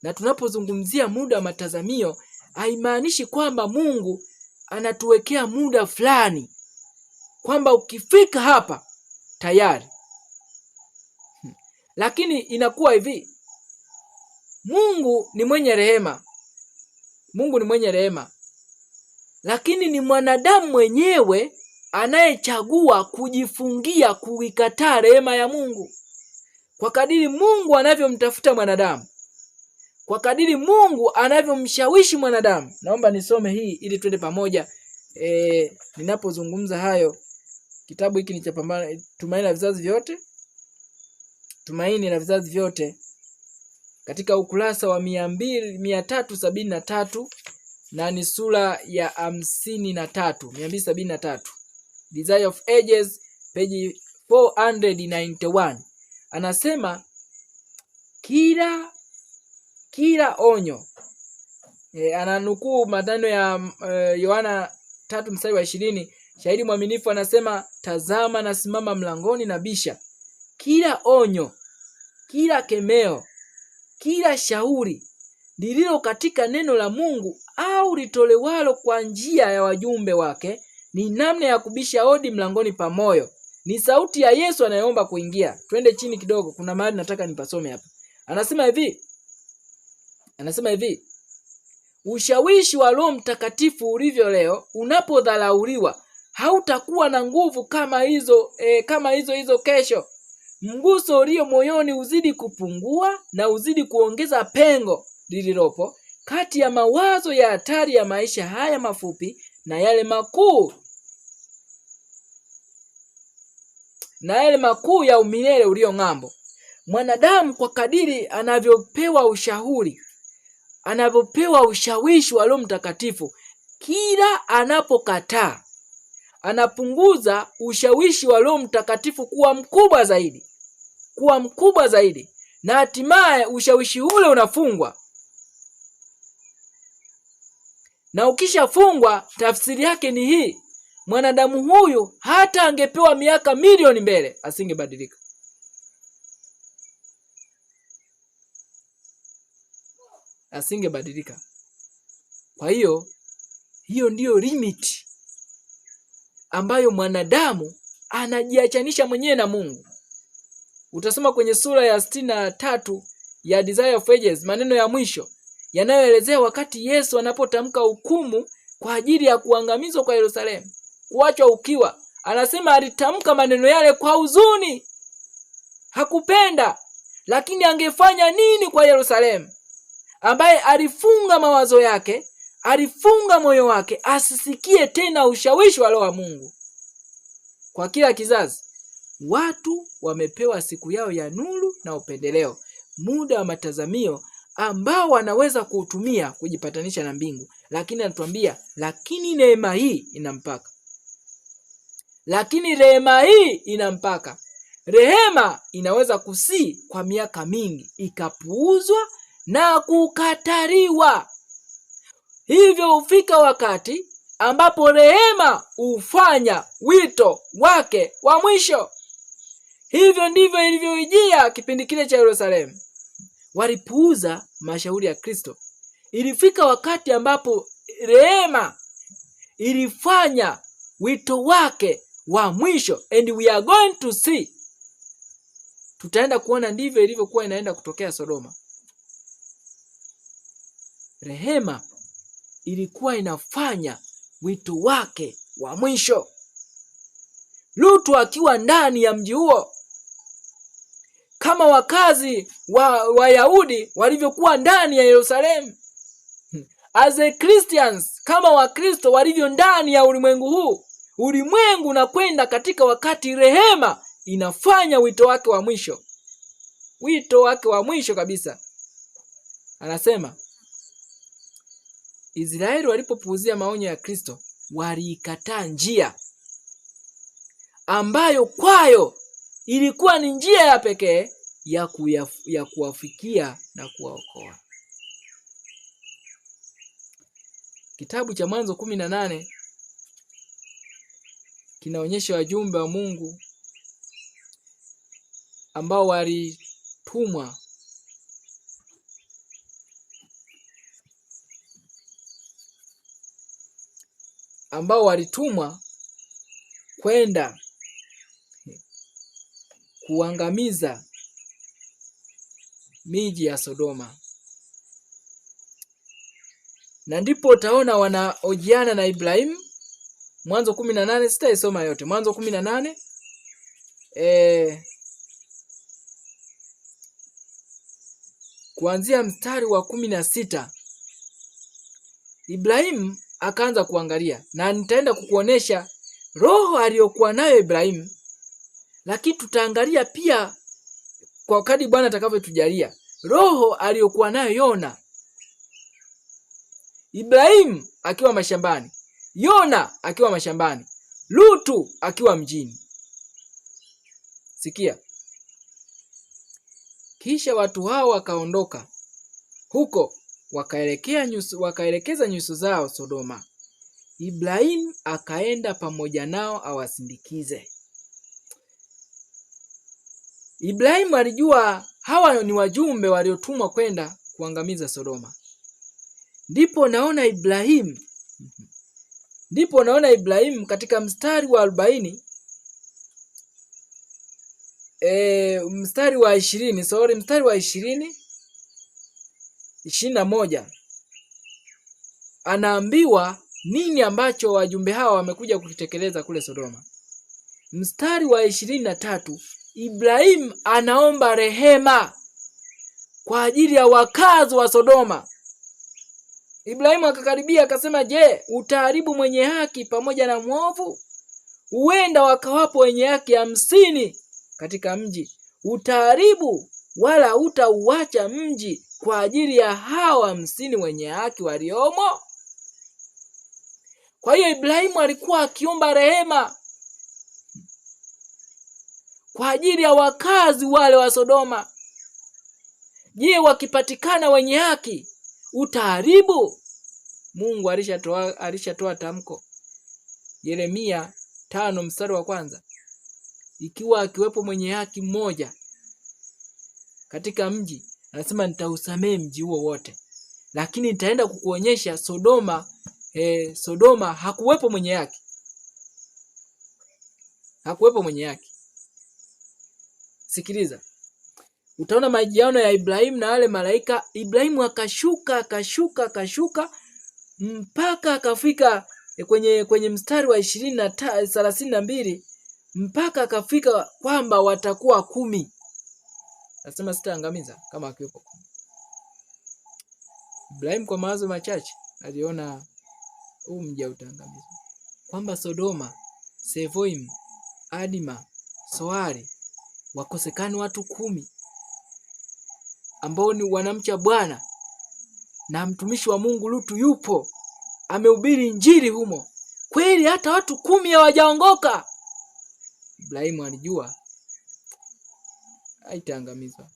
Na tunapozungumzia muda wa matazamio, haimaanishi kwamba Mungu anatuwekea muda fulani kwamba ukifika hapa tayari. Lakini inakuwa hivi, Mungu ni mwenye rehema. Mungu ni mwenye rehema. Lakini ni mwanadamu mwenyewe anayechagua kujifungia, kuikataa rehema ya Mungu. Kwa kadiri Mungu anavyomtafuta mwanadamu, kwa kadiri Mungu anavyomshawishi mwanadamu. Naomba nisome hii ili twende pamoja. Ninapozungumza hayo, kitabu hiki ni cha Tumaini la Vizazi Vyote. Tumaini la Vizazi Vyote, katika ukurasa wa 373 na ni sura ya 273. Desire of Ages, page 491. Anasema kila onyo Ananukuu maneno ya Yohana 3:20. Shahidi mwaminifu anasema, tazama nasimama mlangoni na bisha. Kila onyo, kila kemeo, kila shauri lililo katika neno la Mungu au litolewalo kwa njia ya wajumbe wake ni namna ya kubisha hodi mlangoni pa moyo. Ni sauti ya Yesu anayeomba kuingia. Twende chini kidogo, kuna mahali nataka nipasome hapa. Anasema hivi, ushawishi wa Roho Mtakatifu ulivyo leo, unapodharauliwa hautakuwa na nguvu kama hizo kesho. Mguso ulio moyoni uzidi kupungua na uzidi kuongeza pengo lililopo kati ya mawazo ya hatari ya maisha haya mafupi na yale makuu ya umilele ulio ng'ambo. Mwanadamu kwa kadiri anavyopewa ushawishi wa Roho Mtakatifu, kila anapokataa anapunguza ushawishi wa Roho Mtakatifu kuwa mkubwa zaidi, na hatimaye ushawishi ule unafungwa. Na ukishafungwa, tafsiri yake ni hii: mwanadamu huyu hata angepewa miaka milioni mbele asingebadilika. Kwa hiyo ndiyo limit ambayo mwanadamu anajiachanisha mwenyewe na Mungu. Utasoma kwenye sura ya 63 ya Desire of Ages, maneno ya mwisho yanayoelezea wakati Yesu anapotamka hukumu kwa ajili ya kuangamizwa kwa Yerusalemu, kuachwa ukiwa. Anasema alitamka maneno yale kwa huzuni, hakupenda, lakini angefanya nini kwa Yerusalemu ambaye alifunga mawazo yake, alifunga moyo wake asisikie tena ushawishi wa Roho wa Mungu. Kwa kila kizazi watu wamepewa siku yao ya nuru na upendeleo, muda wa matazamio ambao wanaweza kuutumia kujipatanisha na mbingu. Lakini anatuambia, lakini neema hii ina mpaka. Rehema inaweza kusii kwa miaka mingi, ikapuuzwa na kukataliwa. Hivyo hufika wakati ambapo rehema hufanya wito wake wa mwisho. Hivyo ndivyo ilivyoijia kipindi kile cha Yerusalemu. Walipuuza mashauri ya Kristo. Ilifika wakati ambapo rehema ilifanya wito wake wa mwisho, and we are going to see, tutaenda kuona ndivyo ilivyokuwa inaenda kutokea Sodoma. Rehema ilikuwa inafanya wito wake wa mwisho. Lutu akiwa ndani ya mji huo, kama wakazi wa Wayahudi walivyokuwa ndani ya Yerusalemu, as a Christians, kama Wakristo walivyo ndani ya ulimwengu huu. Ulimwengu unakwenda katika wakati rehema inafanya wito wake wa mwisho kabisa. Anasema Israeli walipopuuzia maonyo ya Kristo, waliikataa njia ambayo kwayo ilikuwa ni njia ya pekee ya kuwafikia na kuwaokoa. Kitabu cha Mwanzo 18 kinaonyesha wajumbe wa Mungu ambao walitumwa kwenda kuangamiza miji ya Sodoma. Na ndipo utaona wanaojiana na Ibrahimu. Mwanzo 18, sitaisoma yote. Mwanzo 18 kuanzia mstari wa 16. Ibrahimu akaanza kuangalia, na nitaenda kukuonesha roho aliyokuwa nayo Ibrahimu, lakini tutaangalia pia kwa kadri Bwana atakavyotujalia roho aliyokuwa nayo Yona. Ibrahimu akiwa mashambani, Yona akiwa mashambani, Lutu akiwa mjini. Sikia. Kisha watu hao wakaondoka huko wakaelekeza nyuso zao Sodoma. Ibrahimu akaenda pamoja nao awasindikize. Ibrahimu alijua hawa ni wajumbe waliotumwa kwenda kuangamiza Sodoma. Ndipo naona Ibrahimu katika mstari wa 40 mstari wa 21 anaambiwa nini ambacho wajumbe hawa wamekuja kukitekeleza kule Sodoma. Mstari wa 23 Ibrahimu anaomba rehema kwa ajili ya wakazi wa Sodoma. Ibrahimu akakaribia akasema, je, utaharibu mwenye haki pamoja na mwovu? Huenda wakawapo wenye haki 50 katika mji. Utaharibu wala hutauacha mji kwa ajili ya hawa 50 wenye haki waliomo? Kwa hiyo Ibrahimu alikuwa akiomba rehema kwa ajili ya wakazi wale wa Sodoma. Je, wakipatikana wenye haki utaharibu? Mungu alishatoa tamko. Yeremia 5 mstari wa 1. Ikiwa akiwepo mwenye haki mmoja katika mji, anasema nitausamehe mji huo wote. Lakini nitaenda kukuonyesha Sodoma hakuwepo mwenye haki. Hakuwepo mwenye haki. Sikiliza. Utaona majiano ya Ibrahimu na wale malaika. Ibrahimu akashuka mpaka akafika kwenye mstari wa 32 mpaka akafika kwamba watakuwa 10. Nasema sitaangamiza kama akiwepo 10. Ibrahimu kwa mawazo machache aliona huu mji utaangamizwa, kwamba Sodoma, Sevoim, Adima, Soari wakosekani watu 10 ambao ni wanamcha Bwana, na mtumishi wa Mungu Lutu yupo amehubiri injili humo. Kweli hata watu 10 hawajaongoka. Ibrahimu alijua haitaangamizwa.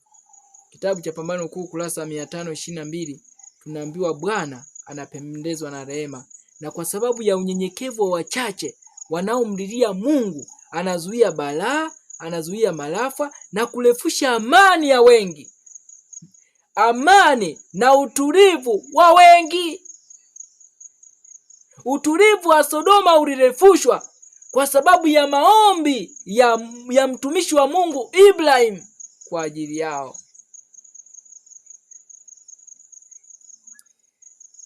Kitabu cha Pambano Kuu kurasa 522 tunaambiwa Bwana anapendezwa na rehema, na kwa sababu ya unyenyekevu wa wachache wanaomlilia Mungu anazuia balaa, anazuia maafa na kurefusha amani ya wengi. Amani na utulivu wa wengi. Utulivu wa Sodoma ulirefushwa kwa sababu ya maombi ya mtumishi wa Mungu Ibrahim kwa ajili yao.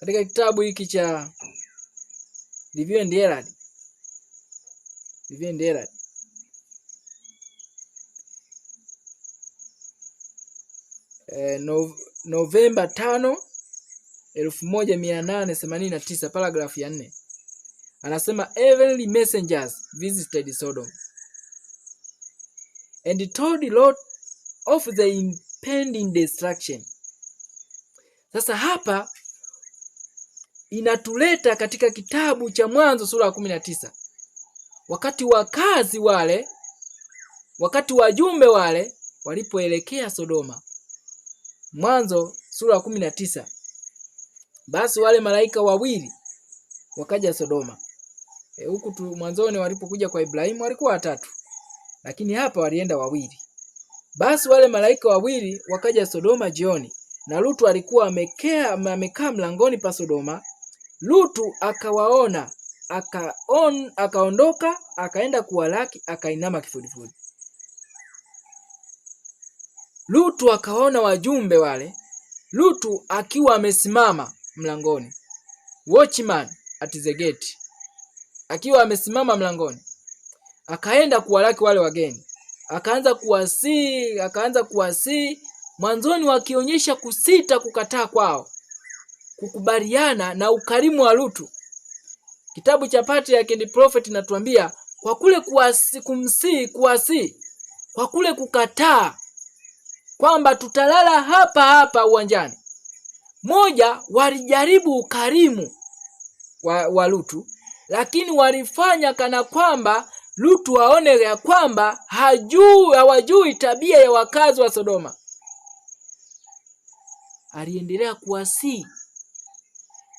Katika kitabu hiki cha Livio and Herald, Novemba 5, 1889, paragrafu ya 4. Anasema heavenly messengers visited Sodom and told Lot of the impending destruction. Sasa hapa inatuleta katika kitabu cha Mwanzo sura ya 19. Wakati wajumbe wale walipoelekea Sodoma. Mwanzo sura ya 19. Basi wale malaika wawili wakaja Sodoma. Huku mwanzoni walipokuja kwa Ibrahimu walikuwa 3. Lakini hapa walienda wawili. Basi wale malaika wawili wakaja Sodoma jioni, na Lutu alikuwa amekaa mlangoni pa Sodoma. Lutu akawaona, akaondoka, akaenda kuwalaki, akainama kifudifudi. Lutu akaona wajumbe wale, Lutu akiwa amesimama mlangoni, watchman at the gate, akiwa amesimama mlangoni. Akaenda kuwalaki wale wageni, akaanza kuwasii, mwanzoni wakionyesha kusita, kukataa kwao kukubaliana na ukarimu wa Lutu. Kitabu cha Patriarch and Prophet natuambia kwa kule kuwasii, kwa kule kukataa kwamba tutalala hapa uwanjani. Moja, walijaribu ukarimu wa Lutu, lakini walifanya kana kwamba Lutu aone ya kwamba hawajui tabia ya wakazi wa Sodoma. aliendelea kuwasii.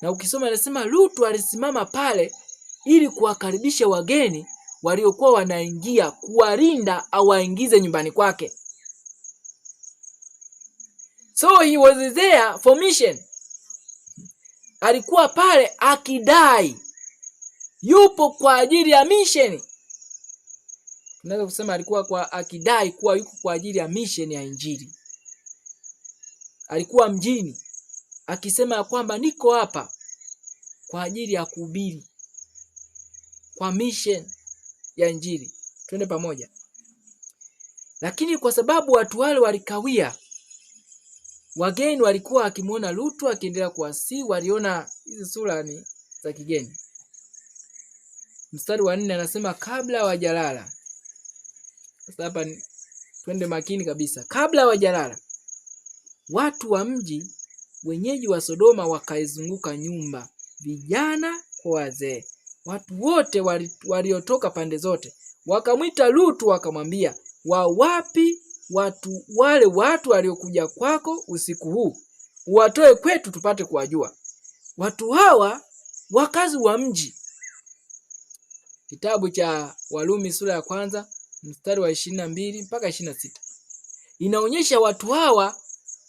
Na ukisoma inasema Lutu alisimama pale ili kuwakaribisha wageni waliokuwa wanaingia, kuwalinda awaingize nyumbani kwake. So he was there for mission. Alikuwa pale akidai yupo kwa ajili ya mission. Tunaweza kusema alikuwa akidai kuwa yuko kwa ajili ya mission ya Injili. Alikuwa mjini akisema kwamba niko hapa kwa ajili ya kuhubiri, kwa mission ya Injili. Twende pamoja. Lakini kwa sababu watu wale walikawia, wageni walikuwa akimuona Lutu akiendelea kuwasii, waliona hizi sura ni za kigeni. Mstari wa 4 anasema kabla hawajalala. Sasa hapa twende makini kabisa. Kabla hawajalala, watu wa mji, wenyeji wa Sodoma, wakaizunguka nyumba, vijana kwa wazee, watu wote waliotoka pande zote. Wakamwita Lutu wakamwambia, wawapi watu waliokuja kwako usiku huu? Uwatoe kwetu tupate kuwajua. Watu hawa wakazi wa mji. Kitabu cha Warumi sura ya 1 mstari wa 22 mpaka 26. Inaonyesha watu hawa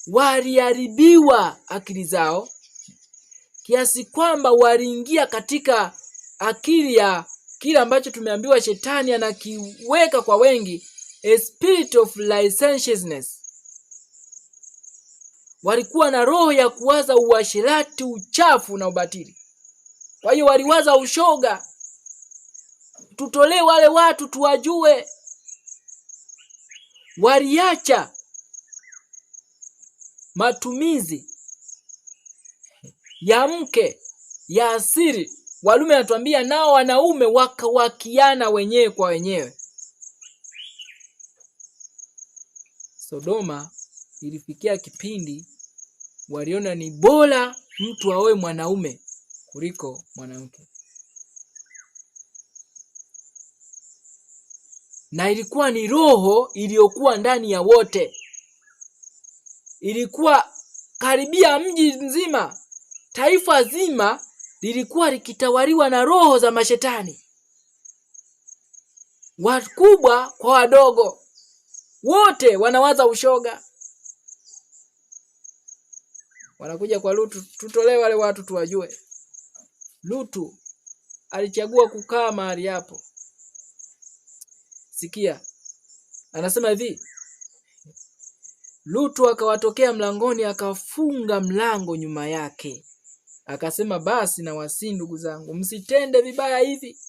waliharibiwa akili zao kiasi kwamba waliingia katika akili ya kile ambacho tumeambiwa shetani anakiweka kwa wengi, a spirit of licentiousness. Walikuwa na roho ya kuwaza uasherati, uchafu na ubatili. Kwa hiyo waliwaza ushoga, tutolee wale watu tuwajue. Waliacha matumizi ya mke ya asiri. Warumi anatuambia nao wanaume wakawakiana wenyewe kwa wenyewe. Sodoma ilifikia kipindi waliona ni bora mtu aoe mwanaume kuliko mwanamke. Na ilikuwa ni roho iliyokuwa ndani ya wote. Ilikuwa karibia mji mzima, taifa zima lilikuwa likitawaliwa na roho za mashetani. Wakubwa kwa wadogo, wote wanawaza ushoga. Wanakuja kwa Lutu, tutolee wale watu tuwajue. Lutu alichagua kukaa mahali hapo. Sikia, anasema hivi, Lutu akawatokea mlangoni, akafunga mlango nyuma yake. Akasema, basi na wasi ndugu zangu, msitende vibaya hivi.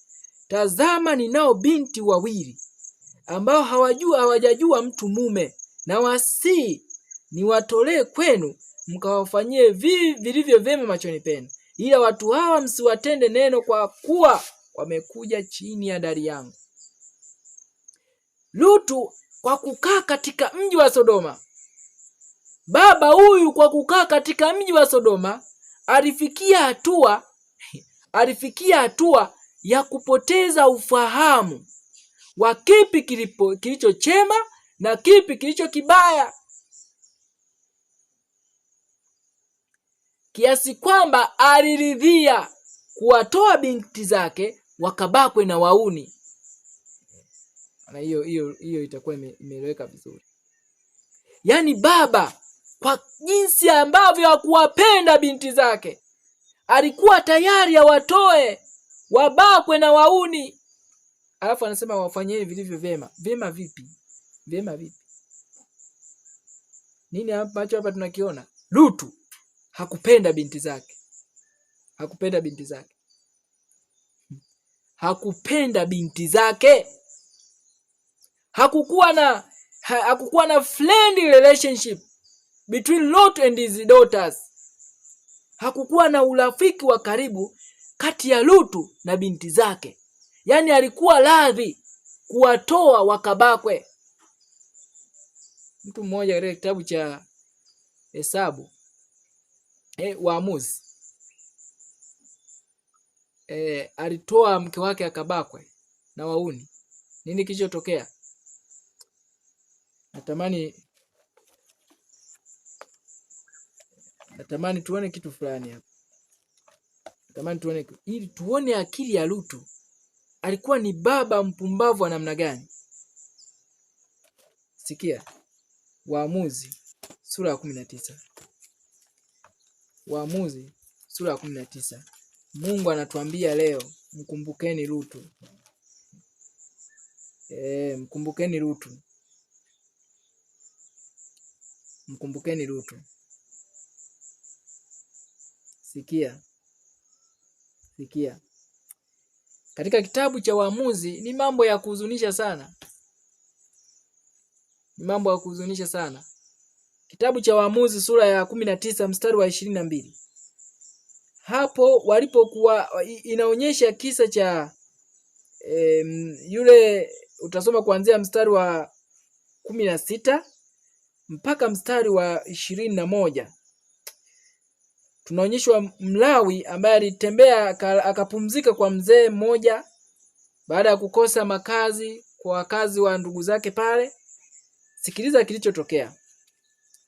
Tazama, ninao binti wawili ambao hawajajua mtu mume, na wasi niwatolee kwenu, mkawafanyie vilivyo vyema machoni penu. Ila watu hawa msiwatende neno, kwa kuwa wamekuja chini ya dari yangu. Lutu kwa kukaa katika mji wa Sodoma, baba huyu kwa kukaa katika mji wa Sodoma, alifikia hatua ya kupoteza ufahamu wa kipi kilicho chema na kipi kilicho kibaya, kiasi kwamba aliridhia kuwatoa binti zake wakabakwe na wauni. Na hiyo itakuwa imeeleweka vizuri. Yaani baba kwa jinsi ambavyo hakuwapenda binti zake, alikuwa tayari awatoe wabakwe na wauni. Alafu anasema wafanyeni vilivyo vyema. Vyema vipi? Vyema vipi? Nini ambacho hapa tunakiona? Lutu hakupenda binti zake. Hakupenda binti zake. Hakupenda binti zake. Hakukuwa na friendly relationship between Lot and his daughters. Hakukuwa na urafiki wa karibu kati ya Lutu na binti zake. Yaani alikuwa radhi kuwatoa wakabakwe. Mtu mmoja katika kitabu cha Hesabu, Waamuzi, alitoa mke wake akabakwe na wauni. Nini kilichotokea? Natamani Natamani tuone kitu fulani hapa. Ili tuone akili ya Lutu. Alikuwa ni baba mpumbavu wa namna gani? Sikia. Waamuzi sura ya 19. Waamuzi sura ya 19. Mungu anatuambia leo, mkumbukeni Lutu. Mkumbukeni Lutu. Mkumbukeni Lutu. Sikia. Katika kitabu cha Waamuzi ni mambo ya kuhuzunisha sana. Kitabu cha Waamuzi sura ya 19 mstari wa 22. Hapo walipokuwa inaonyesha kisa cha yule, utasoma kuanzia mstari wa 16 mpaka mstari wa 21. Tunaonyeshwa Mlawi ambaye alitembea akapumzika kwa mzee mmoja baada ya kukosa makazi kwa wakazi wa ndugu zake pale. Sikiliza kilichotokea.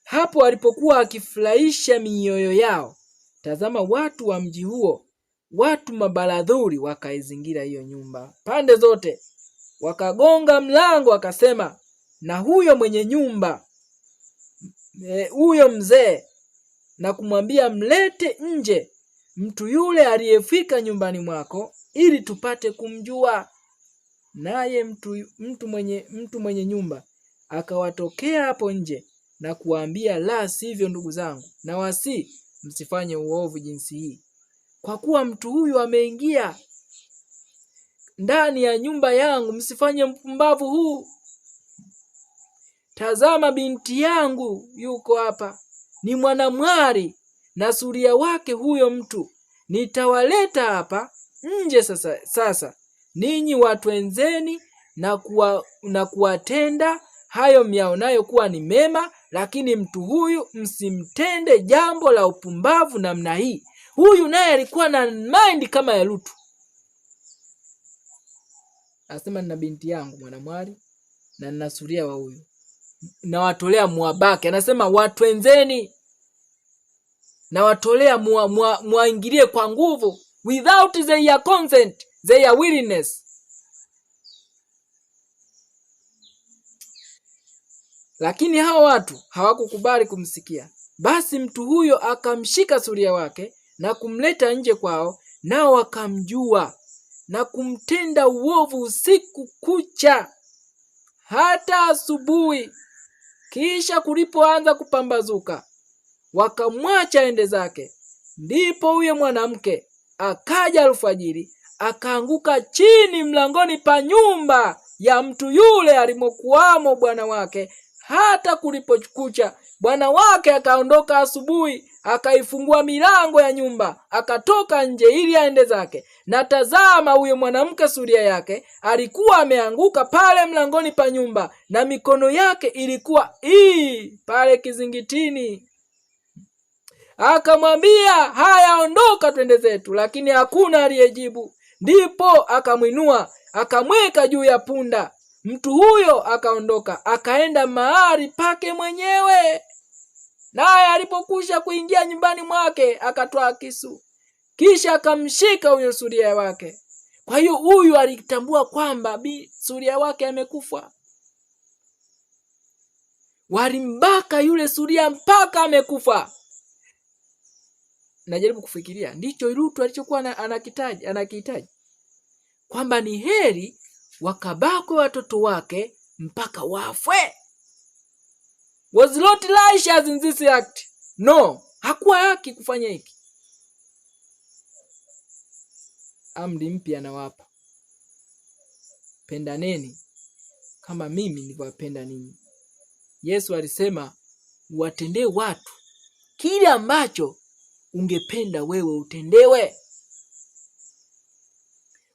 Hapo alipokuwa akifurahisha mioyo yao, tazama watu wa mji huo, watu mabaladhuri, wakaizingira hiyo nyumba pande zote. Wakagonga mlango, wakasema na huyo mwenye nyumba, huyo mzee, na kumwambia, mlete nje mtu yule aliyefika nyumbani mwako ili tupate kumjua. Naye mtu mwenye nyumba akawatokea hapo nje na kuambia, la sivyo ndugu zangu, na wasi msifanye uovu jinsi hii, kwa kuwa mtu huyu ameingia ndani ya nyumba yangu. Msifanye mpumbavu huu. Tazama, binti yangu yuko hapa, ni mwanamwari na suria wake huyo mtu. Nitawaleta hapa nje sasa ninyi watwenzeni na kuwatenda hayo myaonayo kuwa ni mema, lakini mtu huyu msimtende jambo la upumbavu namna hii. Huyu naye alikuwa na mind kama ya Lutu. Anasema nina binti yangu mwanamwari na nina suria wa huyu, na watolea muabake. Anasema watwenzeni na watolea muingilie kwa nguvu, without their consent, their willingness. Lakini hao watu hawakukubali kumsikia. Basi mtu huyo akamshika suria wake na kumleta nje kwao, nao wakamjua na kumtenda uovu usiku kucha hata asubuhi. Kisha kulipoanza kupambazuka, wakamwacha ende zake. Ndipo huyo mwanamke akaja alfajiri, akaanguka chini mlangoni pa nyumba ya mtu yule alimokuwamo bwana wake. Hata kulipokucha, bwana wake akaondoka asubuhi, akaifungua milango ya nyumba, akatoka nje ili aende zake. Na tazama, huyo mwanamke suria yake alikuwa ameanguka pale mlangoni pa nyumba, na mikono yake ilikuwa pale kizingitini. Akamwambia, haya, ondoka twende zetu, lakini hakuna aliyejibu. Ndipo akamwinua akamweka juu ya punda. Mtu huyo akaondoka akaenda mahali pake mwenyewe. Naye alipokwisha kuingia nyumbani mwake, akatwaa kisu, kisha akamshika huyo suria wake. Kwa hiyo huyu alitambua kwamba suria wake amekufa. Walimbaka yule suria mpaka amekufa. Najaribu kufikiria, ndicho Lutu alichokuwa anakihitaji, kwamba ni heri wakabakwe watoto wake mpaka wafwe. Was Lot righteous in this act? No, hakuwa haki kufanya hiki. Amri mpya anawapa, pendaneni kama mimi nilivyowapenda ninyi. Yesu alisema watendee watu kile ambacho ungependa wewe utendewe.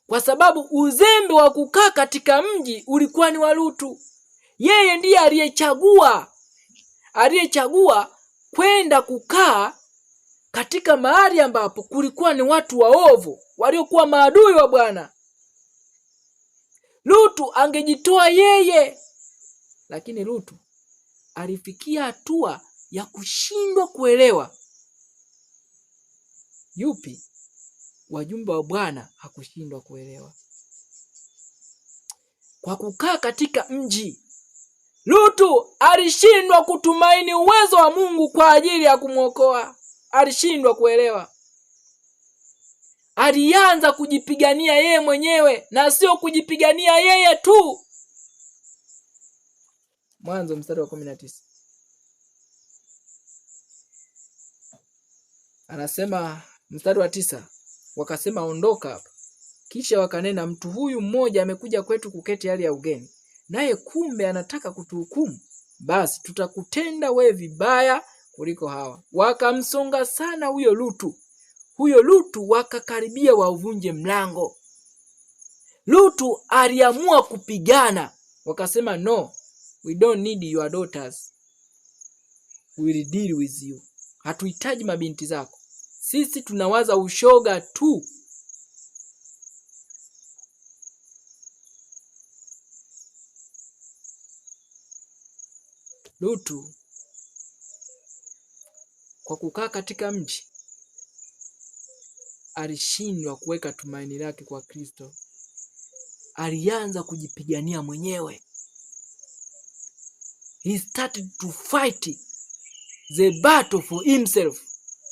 Kwa sababu uzembe wa kukaa katika mji ulikuwa ni wa Lutu. Yeye ndiye aliyechagua kwenda kukaa katika mahali ambapo kulikuwa ni watu waovu waliokuwa maadui wa Bwana. Lutu angejitoa yeye, lakini Lutu alifikia hatua ya kushindwa kuelewa yupi? Wajumbe wa Bwana hakushindwa kuelewa. Kwa kukaa katika mji, Lutu alishindwa kutumaini uwezo wa Mungu kwa ajili ya kumwokoa. Alishindwa kuelewa. Alianza kujipigania yeye mwenyewe, na sio kujipigania yeye tu. Mwanzo mstari wa 19. Anasema mstari wa 9, wakasema ondoka hapa. Kisha wakanena, mtu huyu mmoja amekuja kwetu kuketi hali ya ugeni, naye kumbe anataka kutuhukumu. Basi tutakutenda wewe vibaya kuliko hawa. Wakamsonga sana huyo Lutu wakakaribia wauvunje mlango. Lutu aliamua kupigana. Wakasema, no, we don't need your daughters, we will deal with you. Hatuhitaji mabinti zako, sisi tunawaza ushoga tu. Lutu kwa kukaa katika mji alishindwa kuweka tumaini lake kwa Kristo. Alianza kujipigania mwenyewe. He started to fight the battle for himself,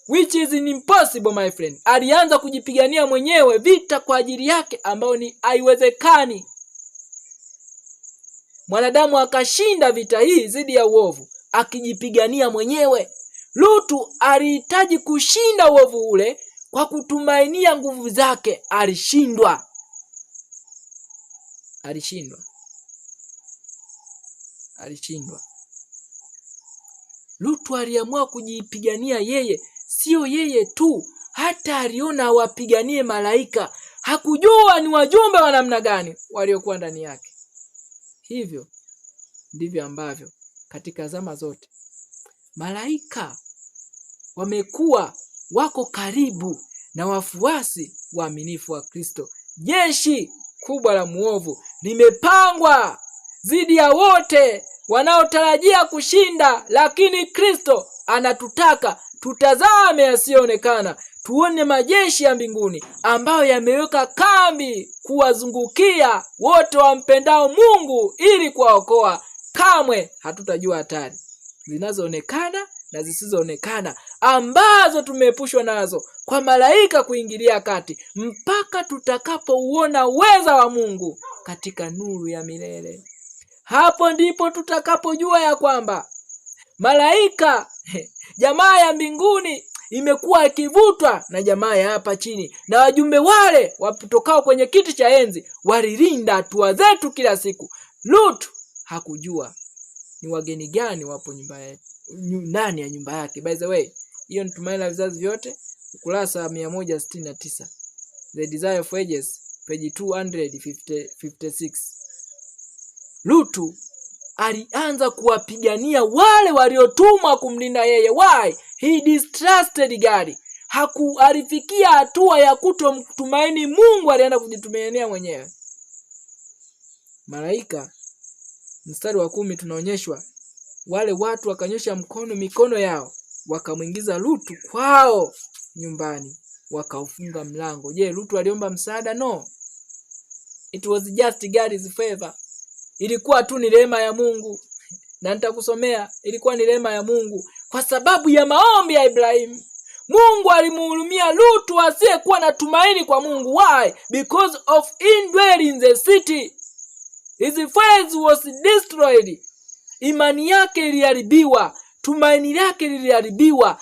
which is impossible, my friend. Alianza kujipigania mwenyewe vita kwa ajili yake ambayo ni haiwezekani. Mwanadamu akashinda vita hii dhidi ya uovu akijipigania mwenyewe. Lutu alihitaji kushinda uovu ule kwa kutumainia nguvu zake. Alishindwa. Lutu aliamua kujipigania yeye. Sio yeye tu, hata aliona awapiganie malaika. Hakujua ni wajumbe wa namna gani waliokuwa ndani yake. Hivyo ndivyo ambavyo katika zama zote malaika wako karibu na wafuasi waaminifu wa Kristo. Jeshi kubwa la muovu limepangwa dhidi ya wote wanaotarajia kushinda, lakini Kristo anatutaka tutazame yasiyoonekana, tuone majeshi ya mbinguni ambayo yameweka kambi kuwazungukia wote wampendao Mungu ili kuwaokoa. Kamwe hatutajua hatari zinazoonekana na zisizoonekana ambazo tumeepushwa nazo kwa malaika kuingilia kati, mpaka tutakapouona uweza wa Mungu katika nuru ya milele. Hapo ndipo tutakapojua ya kwamba malaika, jamaa ya mbinguni, imekuwa ikivutwa na jamaa ya hapa chini, na wajumbe wale watokao kwenye kiti cha enzi walilinda hatua zetu kila siku. Lutu hakujua ni wageni gani wapo ndani ya nyumba yake. By the way, hiyo ni Tumaini la Vizazi Vyote, ukurasa 169, The Desire of Ages, page 256. Lutu alianza kuwapigania wale waliotumwa kumlinda yeye. Why? He distrusted God. Alifikia hatua ya kutomtumaini Mungu, alienda kujitumainia mwenyewe. Malaika, mstari wa 10 tunaonyeshwa wale watu wakanyosha mikono yao wakamwingiza Lutu kwao nyumbani, wakaufunga mlango. Je, Lutu aliomba msaada? No. It was just God's favor. Ilikuwa tu ni rehema ya Mungu. Na nitakusomea, ilikuwa ni rehema ya Mungu kwa sababu ya maombi ya Ibrahimu. Mungu alimhurumia Lutu asiyekuwa na tumaini kwa Mungu. Why? Because of indwelling in the city. His faith was destroyed. Imani yake iliharibiwa, tumaini lake liliharibiwa.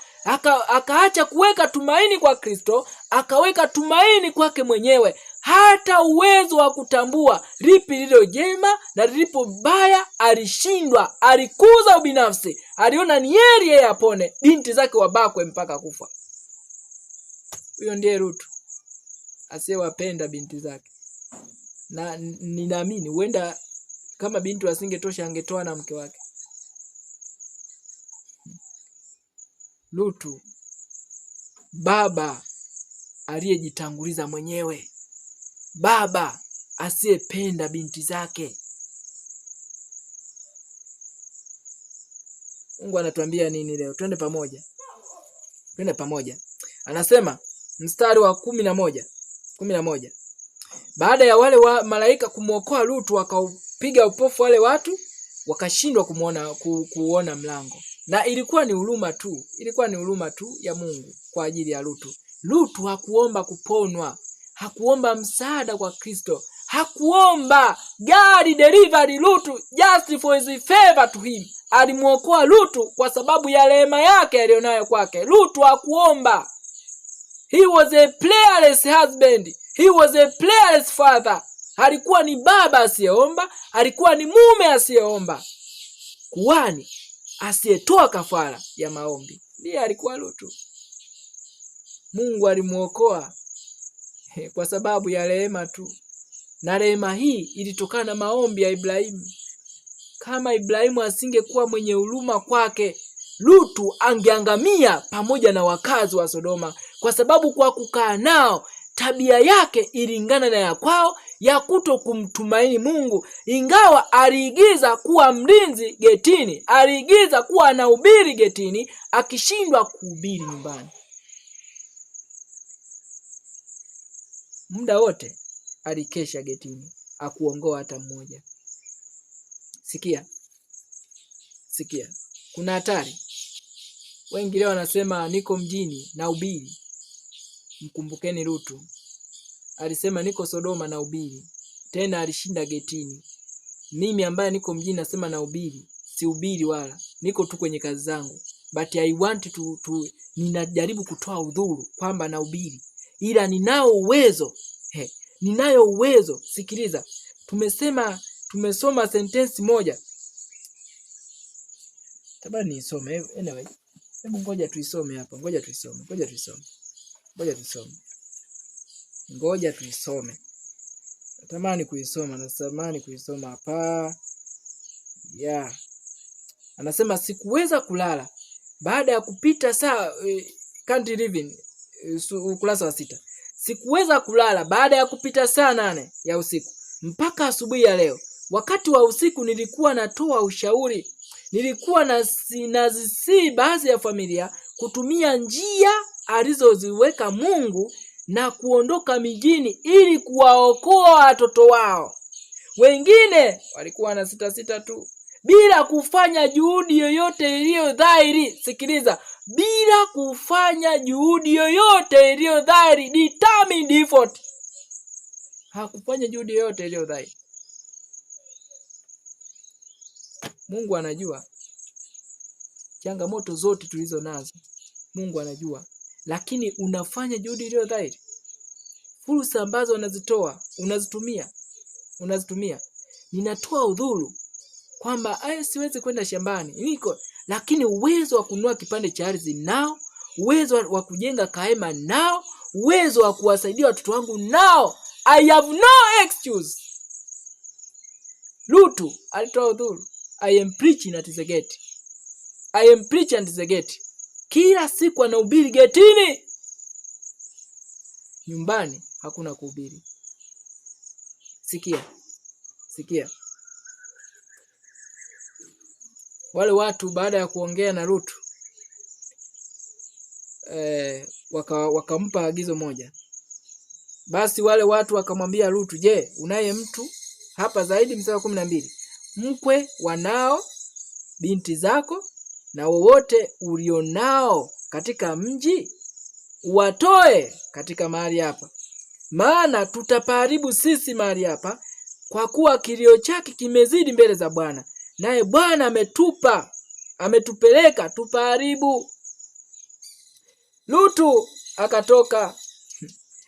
Akaacha kuweka tumaini kwa Kristo, akaweka tumaini kwake mwenyewe. Hata uwezo wa kutambua lipi lililo jema na lilipo baya alishindwa. Alikuza ubinafsi, aliona ni heri yeye apone, binti zake wabakwe mpaka kufa. Huyo ndiye Lutu asiyewapenda binti zake. Na ninaamini huenda kama binti wasingetosha angetoa na mke wake. Lutu, baba aliyejitanguliza mwenyewe, baba asiyependa binti zake. Mungu anatuambia nini leo? Twende pamoja. Anasema mstari wa 11. Baada ya wale malaika kumwokoa Lutu, wakaupiga upofu wale watu, wakashindwa kuona mlango. Na ilikuwa ni huruma tu ya Mungu kwa ajili ya Lutu. Lutu hakuomba kuponwa, hakuomba msaada kwa Kristo, hakuomba God delivered Lutu just for his favor to him. Alimuokoa Lutu kwa sababu ya rehema yake aliyonayo kwake. Lutu hakuomba. He was a prayerless husband. He was a prayerless father. Alikuwa ni baba asiyeomba, alikuwa ni mume asiyeomba, kuhani asiyetoa kafara ya maombi. Ndiye alikuwa Lutu. Mungu alimuokoa kwa sababu ya rehema tu. Na rehema hii ilitokana na maombi ya Ibrahimu. Kama Ibrahimu asingekuwa mwenye huruma kwake, Lutu angeangamia pamoja na wakazi wa Sodoma, kwa sababu kwa kukaa nao tabia yake ilingana na ya kwao ya kuto kumtumaini Mungu. Ingawa aliigiza kuwa mlinzi getini, aliigiza kuwa anahubiri getini, akishindwa kuhubiri nyumbani. Muda wote alikesha getini, hakuongoa hata mmoja. Sikia. Kuna hatari. Wengi leo wanasema niko mjini na ubiri. Mkumbukeni Lutu. Alisema niko Sodoma na ubiri. Tena alishinda getini. Mimi ambaye niko mjini nasema na ubiri. Si ubiri wala. Niko tu kwenye kazi zangu. But I want to ninajaribu kutoa udhuru kwamba na ubiri. Ila ninao uwezo. Ninayo uwezo. Sikiliza. Tumesoma sentensi moja. Tabani nisome. Anyway. Hebu ngoja tuisome hapa. Ngoja tuisome. Natamani kuisoma hapa. Yeah. Anasema sikuweza kulala baada ya kupita saa can't living ukurasa wa 6. Sikuweza kulala baada ya kupita saa 8 ya usiku mpaka asubuhi ya leo. Wakati wa usiku nilikuwa natoa ushauri. Nilikuwa nazisi baadhi ya familia kutumia njia alizoziweka Mungu na kuondoka mijini ili kuwaokoa watoto wao. Wengine walikuwa na sita tu bila kufanya juhudi yoyote iliyo dhahiri. Sikiliza, bila kufanya juhudi yoyote iliyo dhahiri, determined effort. Hakufanya juhudi yoyote iliyo dhahiri. Mungu anajua changamoto zote tulizo nazo. Mungu anajua, lakini unafanya juhudi iliyo dhahiri. Fursa ambazo unazitumia. Ninatoa udhuru kwamba siwezi kwenda shambani. Lakini uwezo wa kununua kipande cha ardhi nao, uwezo wa kujenga kahema nao, uwezo wa kuwasaidia watoto wangu nao. I have no excuse. Lutu alitoa udhuru. I am preaching at the gate. Kila siku anahubiri getini. Nyumbani hakuna kuhubiri. Sikia. Wale watu baada ya kuongea na Lutu wakampa agizo moja. Basi wale watu wakamwambia Lutu, je, unaye mtu hapa zaidi? Mstari wa 12. Mkwe, wanao, binti zako na wowote ulionao katika mji watoe katika mahali hapa, maana tutapaharibu sisi mahali hapa, kwa kuwa kilio chake kimezidi mbele za Bwana, naye Bwana ametupeleka tupaharibu. Lutu akatoka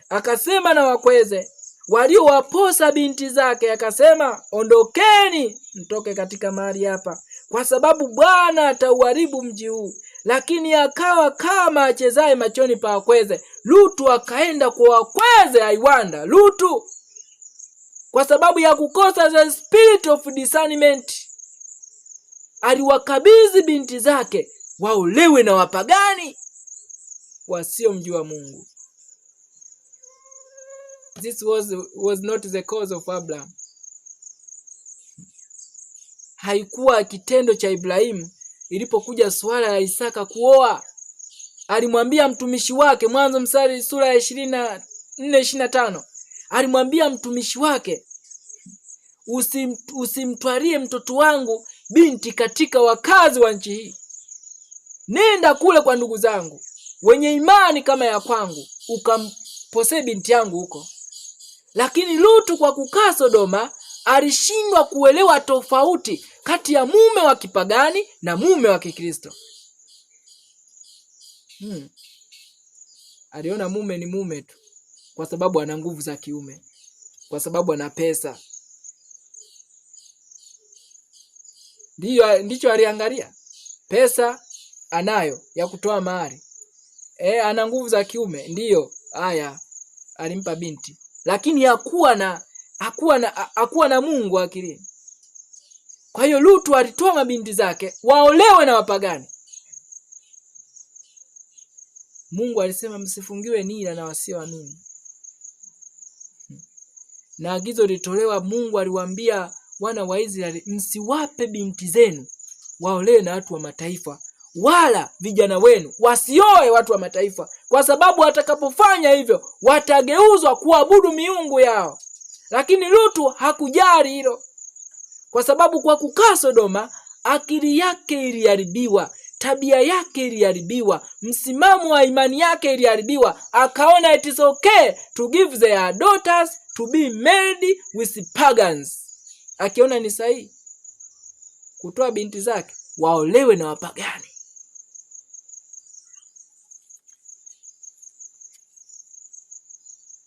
akasema na wakweze waliowaposa binti zake, akasema, ondokeni mtoke katika mahali hapa, kwa sababu Bwana atauharibu mji huu. Lakini akawa kama achezaye machoni pa wakweze. Lutu akaenda kwa wakweze. I wonder, Lutu kwa sababu ya kukosa the spirit of discernment aliwakabidhi binti zake waolewe na wapagani wasiomjua Mungu. This was not the cause of Abraham. Haikuwa kitendo cha Ibrahimu ilipokuja swala la Isaka kuoa. alimwambia mtumishi wake, Mwanzo sura ya 24-25, alimwambia mtumishi wake, usimtwarie mtoto wangu binti katika wakazi wa nchi hii. Nenda kule kwa ndugu zangu wenye imani kama ya kwangu, ukamposee binti yangu huko. Lakini Lutu kwa kukaa Sodoma alishindwa kuelewa tofauti kati ya mume wa kipagani na mume wa Kikristo. Aliona mume ni mume tu kwa sababu ana nguvu za kiume, kwa sababu ana pesa. Ndicho aliangalia. Pesa anayo ya kutoa mahari. Ana nguvu za kiume, ndiyo. Haya, alimpa binti. Lakini hakuwa na Mungu akilini. Kwa hiyo Lutu alitoa mabinti zake waolewe na wapagani. Mungu alisema msifungiwe nira na wasioamini. Na agizo litolewa, Mungu aliwaambia wana wa Israeli, msiwape binti zenu waolewe na watu wa mataifa, wala vijana wenu wasioe watu wa mataifa, kwa sababu watakapofanya hivyo watageuzwa kuabudu miungu yao. Lakini Lutu hakujali hilo, kwa sababu kwa kukaa Sodoma akili yake iliharibiwa, tabia yake iliharibiwa, msimamo wa imani yake iliharibiwa. Akaona it is okay to give their daughters to be married with pagans. Akiona ni sahihi kutoa binti zake waolewe na wapagani.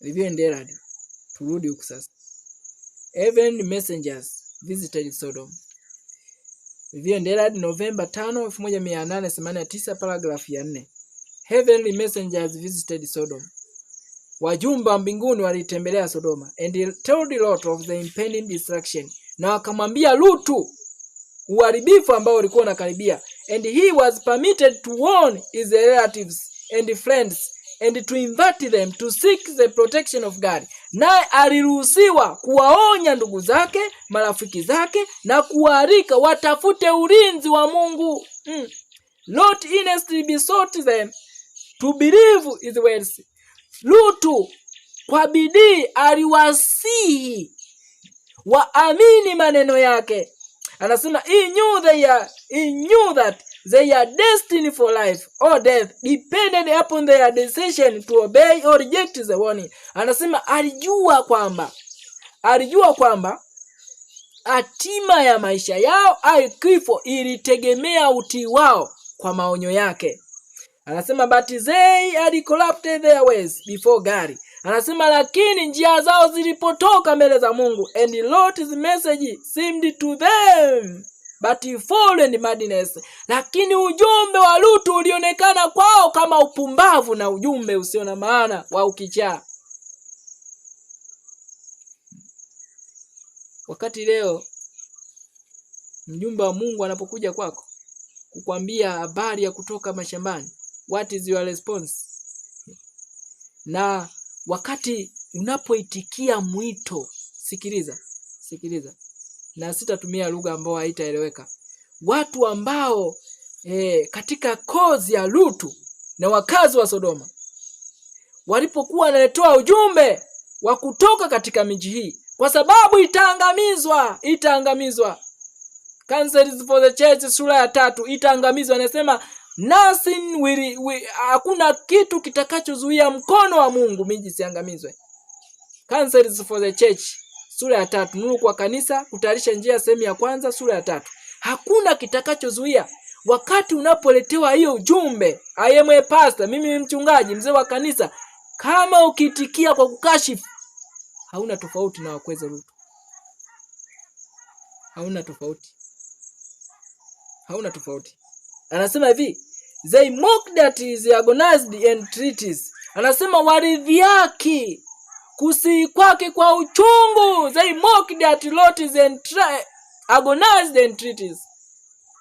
Livyoendelea, turudi huku sasa. Heavenly messengers visited Sodom. Livyoendelea, Novemba 5, 1889, paragraph ya 4. Heavenly messengers visited Sodom. Wajumbe wa mbinguni walitembelea Sodoma and told Lot of the impending destruction. Na wakamwambia Lutu uharibifu ambao ulikuwa unakaribia. And he was permitted to warn his relatives and friends and to invite them to seek the protection of God. Naye aliruhusiwa kuwaonya ndugu zake, marafiki zake, na kuwaalika watafute ulinzi wa Mungu. Lot earnestly besought them to believe his words. Lutu kwa bidii aliwasihi waamini maneno yake. Anasema he knew that their destiny for life or death depended upon their decision to obey or reject the warning. Anasema alijua kwamba hatima ya maisha yao au kifo ilitegemea utii wao kwa maonyo yake. Anasema but they had corrupted their ways before God. Anasema lakini njia zao zilipotoka mbele za Mungu, and Lot's message seemed to them but folly and madness. Lakini ujumbe wa Lutu ulionekana kwao kama upumbavu na ujumbe usio na maana wa ukichaa. Wakati leo mjumbe wa Mungu anapokuja kwako kukwambia habari ya kutoka mashambani, what is your response? Na wakati unapoitikia mwito, sikiliza. Na sitatumia lugha ambayo haitaeleweka. Watu ambao katika kozi ya Lutu na wakazi wa Sodoma walipokuwa wanatoa ujumbe wa kutoka katika miji hii, kwa sababu itaangamizwa. Counsels for the Church sura ya 3 itaangamizwa. Anasema hakuna kitu kitakachozuia mkono wa Mungu miji siangamizwe. Counsels for the Church sura ya 3, nuru kwa kanisa, kutayarisha njia, sehemu ya 1, sura ya 3. Hakuna kitakachozuia. Wakati unapoletewa hiyo ujumbe, I am a pastor, mimi ni mchungaji, mzee wa kanisa, kama ukitikia kwa kukashifu, hauna tofauti na wakweza Lutu. Hauna tofauti. Anasema hivi, they mocked at his agonized entreaties. Anasema waridhiaki kusihi kwake kwa uchungu. They mocked at Lot's agonized entreaties.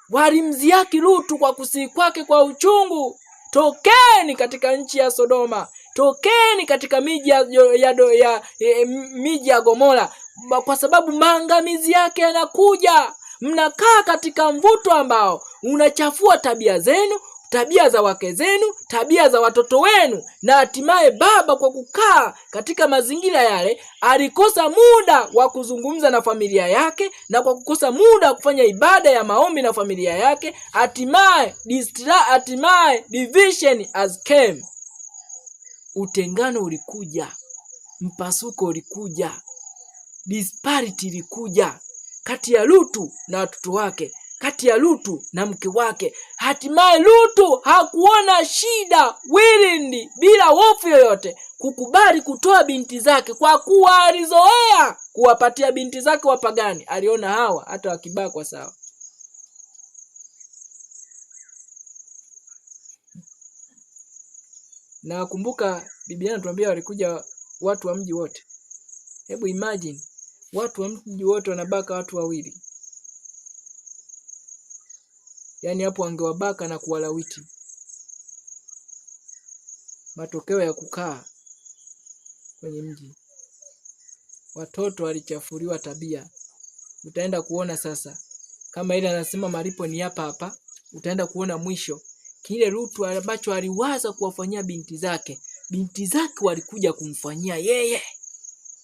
Walimdhihaki Lutu kwa kusihi kwake kwa uchungu. Tokeni katika nchi ya Sodoma, tokeni katika miji ya Gomora, kwa sababu maangamizi yake yanakuja. Mnakaa katika mvuto ambao unachafua tabia zenu, tabia za wake zenu, tabia za watoto wenu. Na hatimaye baba kwa kukaa katika mazingira yale alikosa muda wa kuzungumza na familia yake, na kwa kukosa muda wa kufanya ibada ya maombi na familia yake, hatimaye division has came. Utengano ulikuja, mpasuko ulikuja, disparity ilikuja kati ya Lutu na watoto wake, kati ya Lutu na mke wake. Hatimaye Lutu hakuona shida, willingly, bila hofu yoyote, kukubali kutoa binti zake, kwa kuwa alizoea kuwapatia binti zake wapagani. Aliona hawa hata wakibakwa sawa. Na kumbuka Biblia inatuambia walikuja watu wa mji wote. Hebu imagine watu wa mji wote wanabaka watu wawili. Yaani hapo wangewabaka na kuwalawiti. Matokeo ya kukaa kwenye mji. Watoto walichafuliwa tabia. Utaenda kuona sasa. Kama ile anasema malipo ni hapa hapa, utaenda kuona mwisho. Kile Lutu ambacho aliwaza kuwafanyia binti zake walikuja kumfanyia yeye.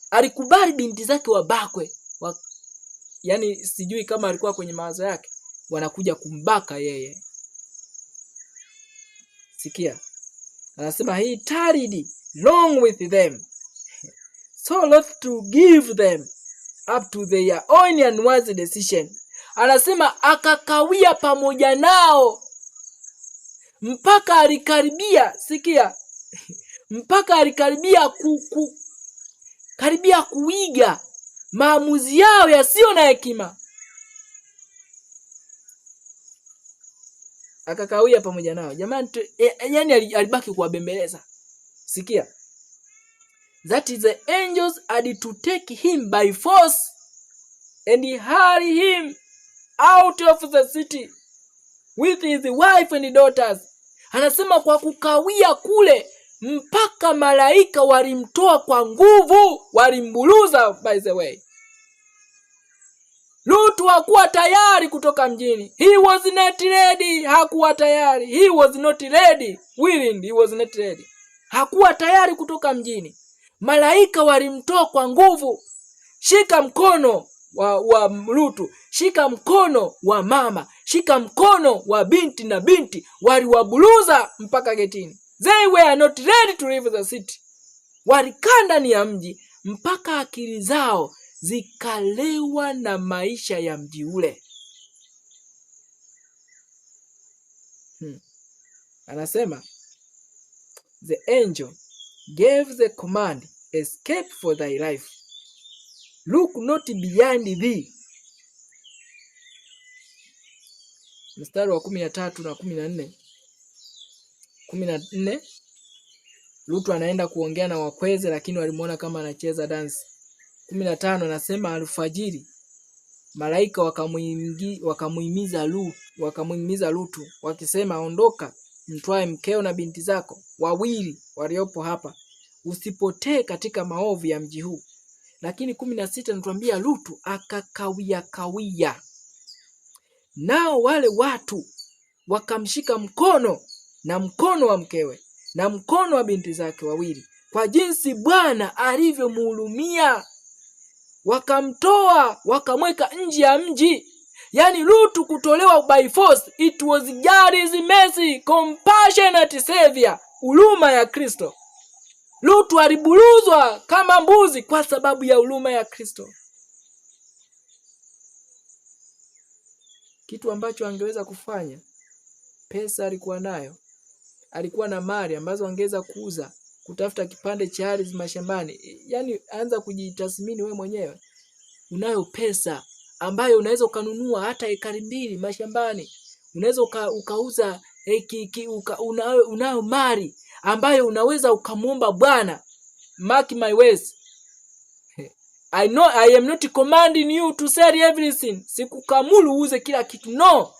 Alikubali binti zake wabakwe. Yaani sijui kama alikuwa kwenye mawazo yake, wanakuja kumbaka yeye. Sikia. Anasema he tarried long with them, so loth to give them up to their own unwise decision. Anasema akakawia pamoja nao mpaka alikaribia, sikia, mpaka alikaribia karibia kuiga maamuzi yao yasiyo na hekima. Akakawia pamoja nao. Jamani, yani alibaki kuwabembeleza. Sikia. That is the angels had to take him by force and hurry him out of the city with his wife and daughters. Anasema kwa kukawia kule mpaka malaika walimtoa kwa nguvu, walimbuluza. By the way, Lutu hakuwa tayari kutoka mjini. He was not ready. Hakuwa tayari. He was not ready. Willing. He was not ready. Hakuwa tayari kutoka mjini. Malaika walimtoa kwa nguvu. Shika mkono wa Lutu, shika mkono wa mama, shika mkono wa binti, na binti waliwabuluza mpaka getini. They were not ready to leave the city. Walikaa ndani ya mji mpaka akili zao zikalewa na maisha ya mji ule. Anasema the angel gave the command, escape for thy life, look not behind thee. Mstari wa 13 na 14. 14 Lutu anaenda kuongea na wakweze, lakini walimuona kama anacheza dance. 15 anasema alfajiri malaika wakamuhimiza Lutu wakisema, ondoka, mtwae mkeo na binti zako wawili waliopo hapa, usipotee katika maovu ya mji huu. Lakini 16 anatuambia Lutu akakawia. Nao wale watu wakamshika mkono wa mkewe na mkono wa binti zake wawili, kwa jinsi Bwana alivyomhurumia. Wakamtoa, wakamweka nje ya mji. Yani Lutu kutolewa by force, it was God's mercy, compassionate savior, huruma ya Kristo. Lutu alibuluzwa kama mbuzi kwa sababu ya huruma ya Kristo. Kitu ambacho angeweza kufanya, pesa alikuwa nayo, alikuwa na mali ambazo angeweza kuuza, kutafuta kipande cha ardhi mashambani. Yani anza kujitathmini wewe mwenyewe. Unayo pesa ambayo unaweza ukanunua hata ekari 2 mashambani. Unaweza ukauza unayo mali ambayo unaweza ukamuomba Bwana, mark my words. I know I am not commanding you to sell everything. Sikukamulu uuze kila kitu. No.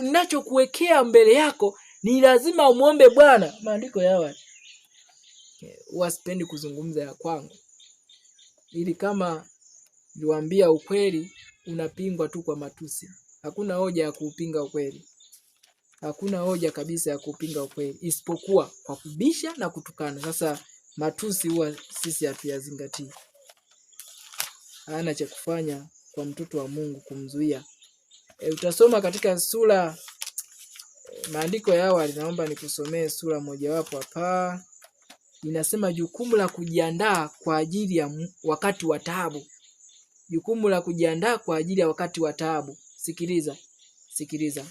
Ninachokuwekea mbele yako ni lazima umuombe Bwana. Maandiko yawa. Wasipendi kuzungumza ya kwangu. Ili kama niwaambia ukweli unapingwa tu kwa matusi. Hakuna hoja ya kuupinga ukweli. Hakuna hoja kabisa ya kupinga ukweli isipokuwa kwa kubisha na kutukana. Sasa matusi huwa sisi hatuyazingatii. Hana cha kufanya kwa mtoto wa Mungu kumzuia. Utasoma katika sura maandiko ya awali, naomba nikusomee sura mojawapo hapa. Inasema jukumu la kujiandaa kwa ajili ya wakati wa taabu. Jukumu la kujiandaa kwa ajili ya wakati wa taabu. Sikiliza.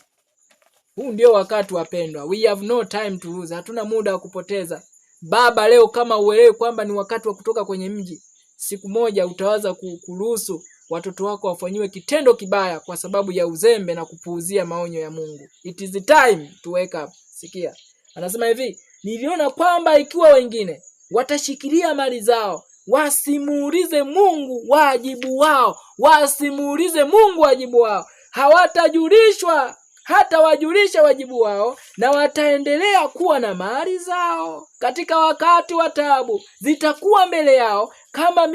Huu ndio wakati wapendwa. We have no time to lose. Hatuna muda wa kupoteza. Baba, leo kama uelewe kwamba ni wakati wa kutoka kwenye mji, siku moja utawaza kuruhusu watoto wako wafanyiwe kitendo kibaya kwa sababu ya uzembe na kupuuzia maonyo ya Mungu. It is the time to wake up. Sikia. Anasema hivi, niliona kwamba ikiwa wengine watashikilia mali zao, wasimuulize Mungu wajibu wao, hawatajulishwa hata wajulisha wajibu wao, na wataendelea kuwa na mali zao. Katika wakati wa taabu zitakuwa mbele yao kama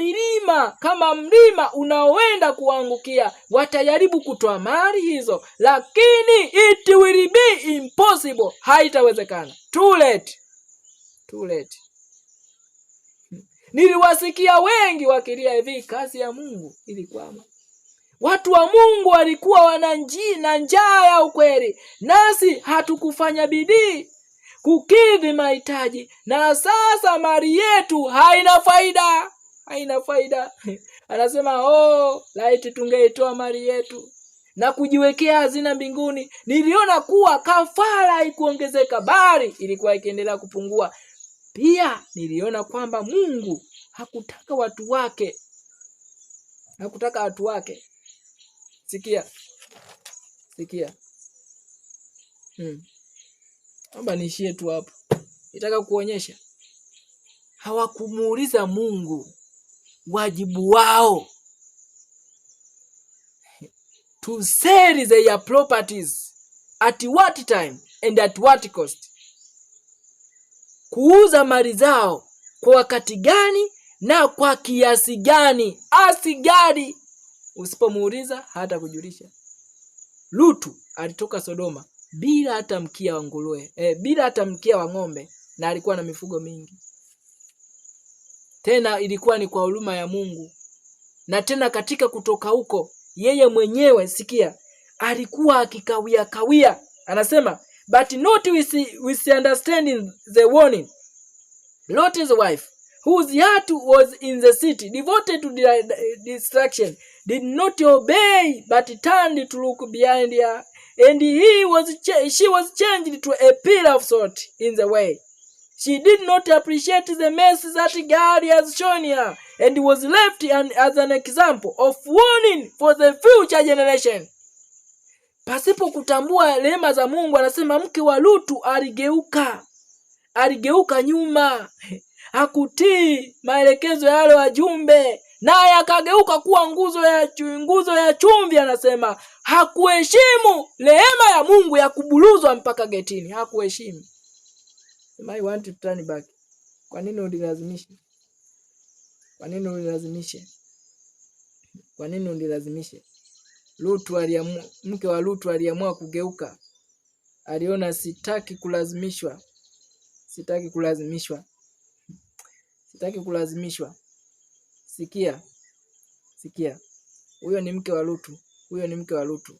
mlima unaoenda kuangukia. Watajaribu kutoa mali hizo, lakini it will be impossible. Haitawezekana. Too late. Niliwasikia wengi wakilia hivi, kazi ya Mungu ilikwama. Watu wa Mungu walikuwa wana njaa ya ukweli, nasi hatukufanya bidii kukidhi mahitaji, na sasa mali yetu haina faida. Anasema laiti tungeitoa mali yetu na kujiwekea hazina mbinguni. Niliona kuwa kafara haikuongezeka, bali ilikuwa ikiendelea kupungua. Pia niliona kwamba Mungu hakutaka watu wake. Sikia. Naomba niishie tu hapo. Nataka kuonyesha hawakumuuliza Mungu wajibu wao. To sell their properties at what time and at what cost. Kuuza mali zao kwa wakati gani na kwa kiasi gani. Asigari. Usipomuuliza hata kujulisha. Lutu alitoka Sodoma bila hata mkia wa nguruwe, bila hata mkia wa ng'ombe, na alikuwa na mifugo mingi. Tena ilikuwa ni kwa huruma ya Mungu. Na tena katika kutoka huko, yeye mwenyewe, sikia, alikuwa akikawia. Anasema, but not with understanding the warning. Lot's wife, whose heart was in the city, devoted to distraction, did not obey, but turned to look behind her, and she was changed to a pillar of salt in the way. She did not appreciate the mercy that God has shown her, and was left as an example of warning for the future generation. Pasipo kutambua rehema za Mungu, anasema mke wa Lutu aligeuka nyuma. Hakutii maelekezo ya wale wajumbe, naye akageuka kuwa nguzo ya chumvi. Anasema hakuheshimu rehema ya Mungu ya kubuluzwa mpaka getini. Hakuheshimu. I want to turn back. Kwa nini ulilazimishe? Mke wa Lutu aliamua kugeuka. Aliona sitaki kulazimishwa. Sikia. Huyo ni mke wa Lutu.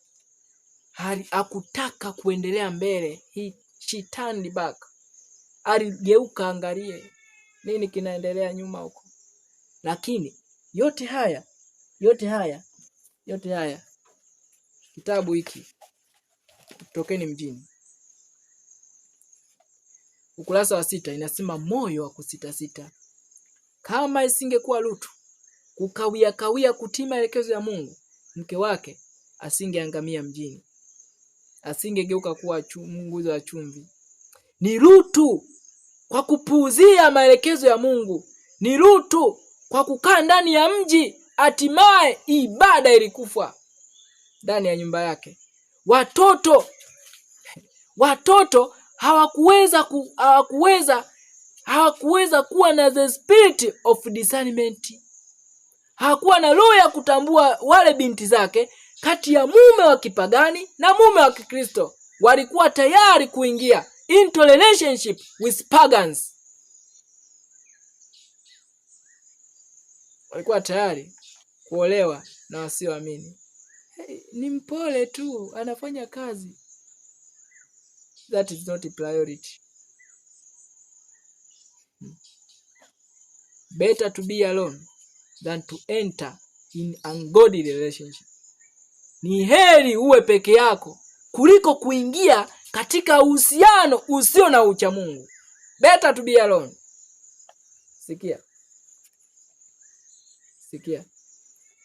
Hakutaka kuendelea mbele. She turned back. Aligeuka, angalie nini kinaendelea nyuma huko. Lakini yote haya kitabu hiki Tokeni Mjini, ukurasa wa 6 inasema moyo wa kusitasita. Kama isingekuwa Lutu kukawia kutii maelekezo ya Mungu, mke wake asingeangamia mjini, asingegeuka kuwa nguzo ya chumvi. Ni Lutu kwa kupuuzia maelekezo ya Mungu, ni Lutu kwa kukaa ndani ya mji, hatimaye ibada ilikufa ndani ya nyumba yake. Watoto hawakuweza kuwa na the spirit of discernment. Hakuwa na roho ya kutambua wale binti zake kati ya mume wa kipagani na mume wa Kikristo. walikuwa tayari kuingia into relationship with pagans. Walikuwa tayari kuolewa na wasioamini. Ni mpole tu, anafanya kazi. That is not a priority. Better to be alone than to enter in ungodly relationship. Ni heri uwe peke yako kuliko kuingia katika uhusiano usio na ucha Mungu. Better to be alone. Sikia.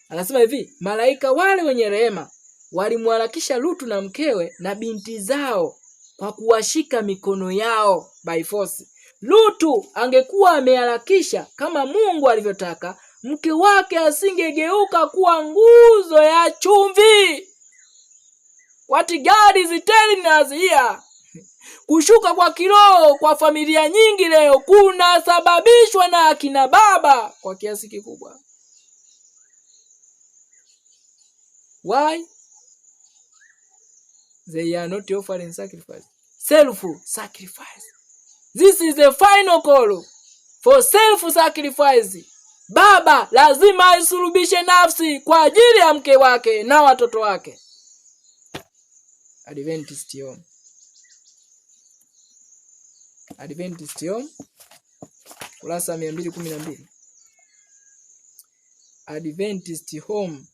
Anasema hivi, malaika wale wenye rehema walimharakisha Lutu na mkewe na binti zao kwa kuwashika mikono yao by force. Lutu angekuwa ameharakisha kama Mungu alivyotaka, mke wake asingegeuka kuwa nguzo ya chumvi. What God is telling us here. Kushuka kwa kiroho kwa familia nyingi leo kunasababishwa na akina baba kwa kiasi kikubwa. Why? They are not offering sacrifice. Self-sacrifice. This is the final call for self-sacrifice. Baba lazima aisulubishe nafsi kwa ajili ya mke wake na watoto wake. Adventist Home. Adventist Home. Kurasa 212. Adventist Home.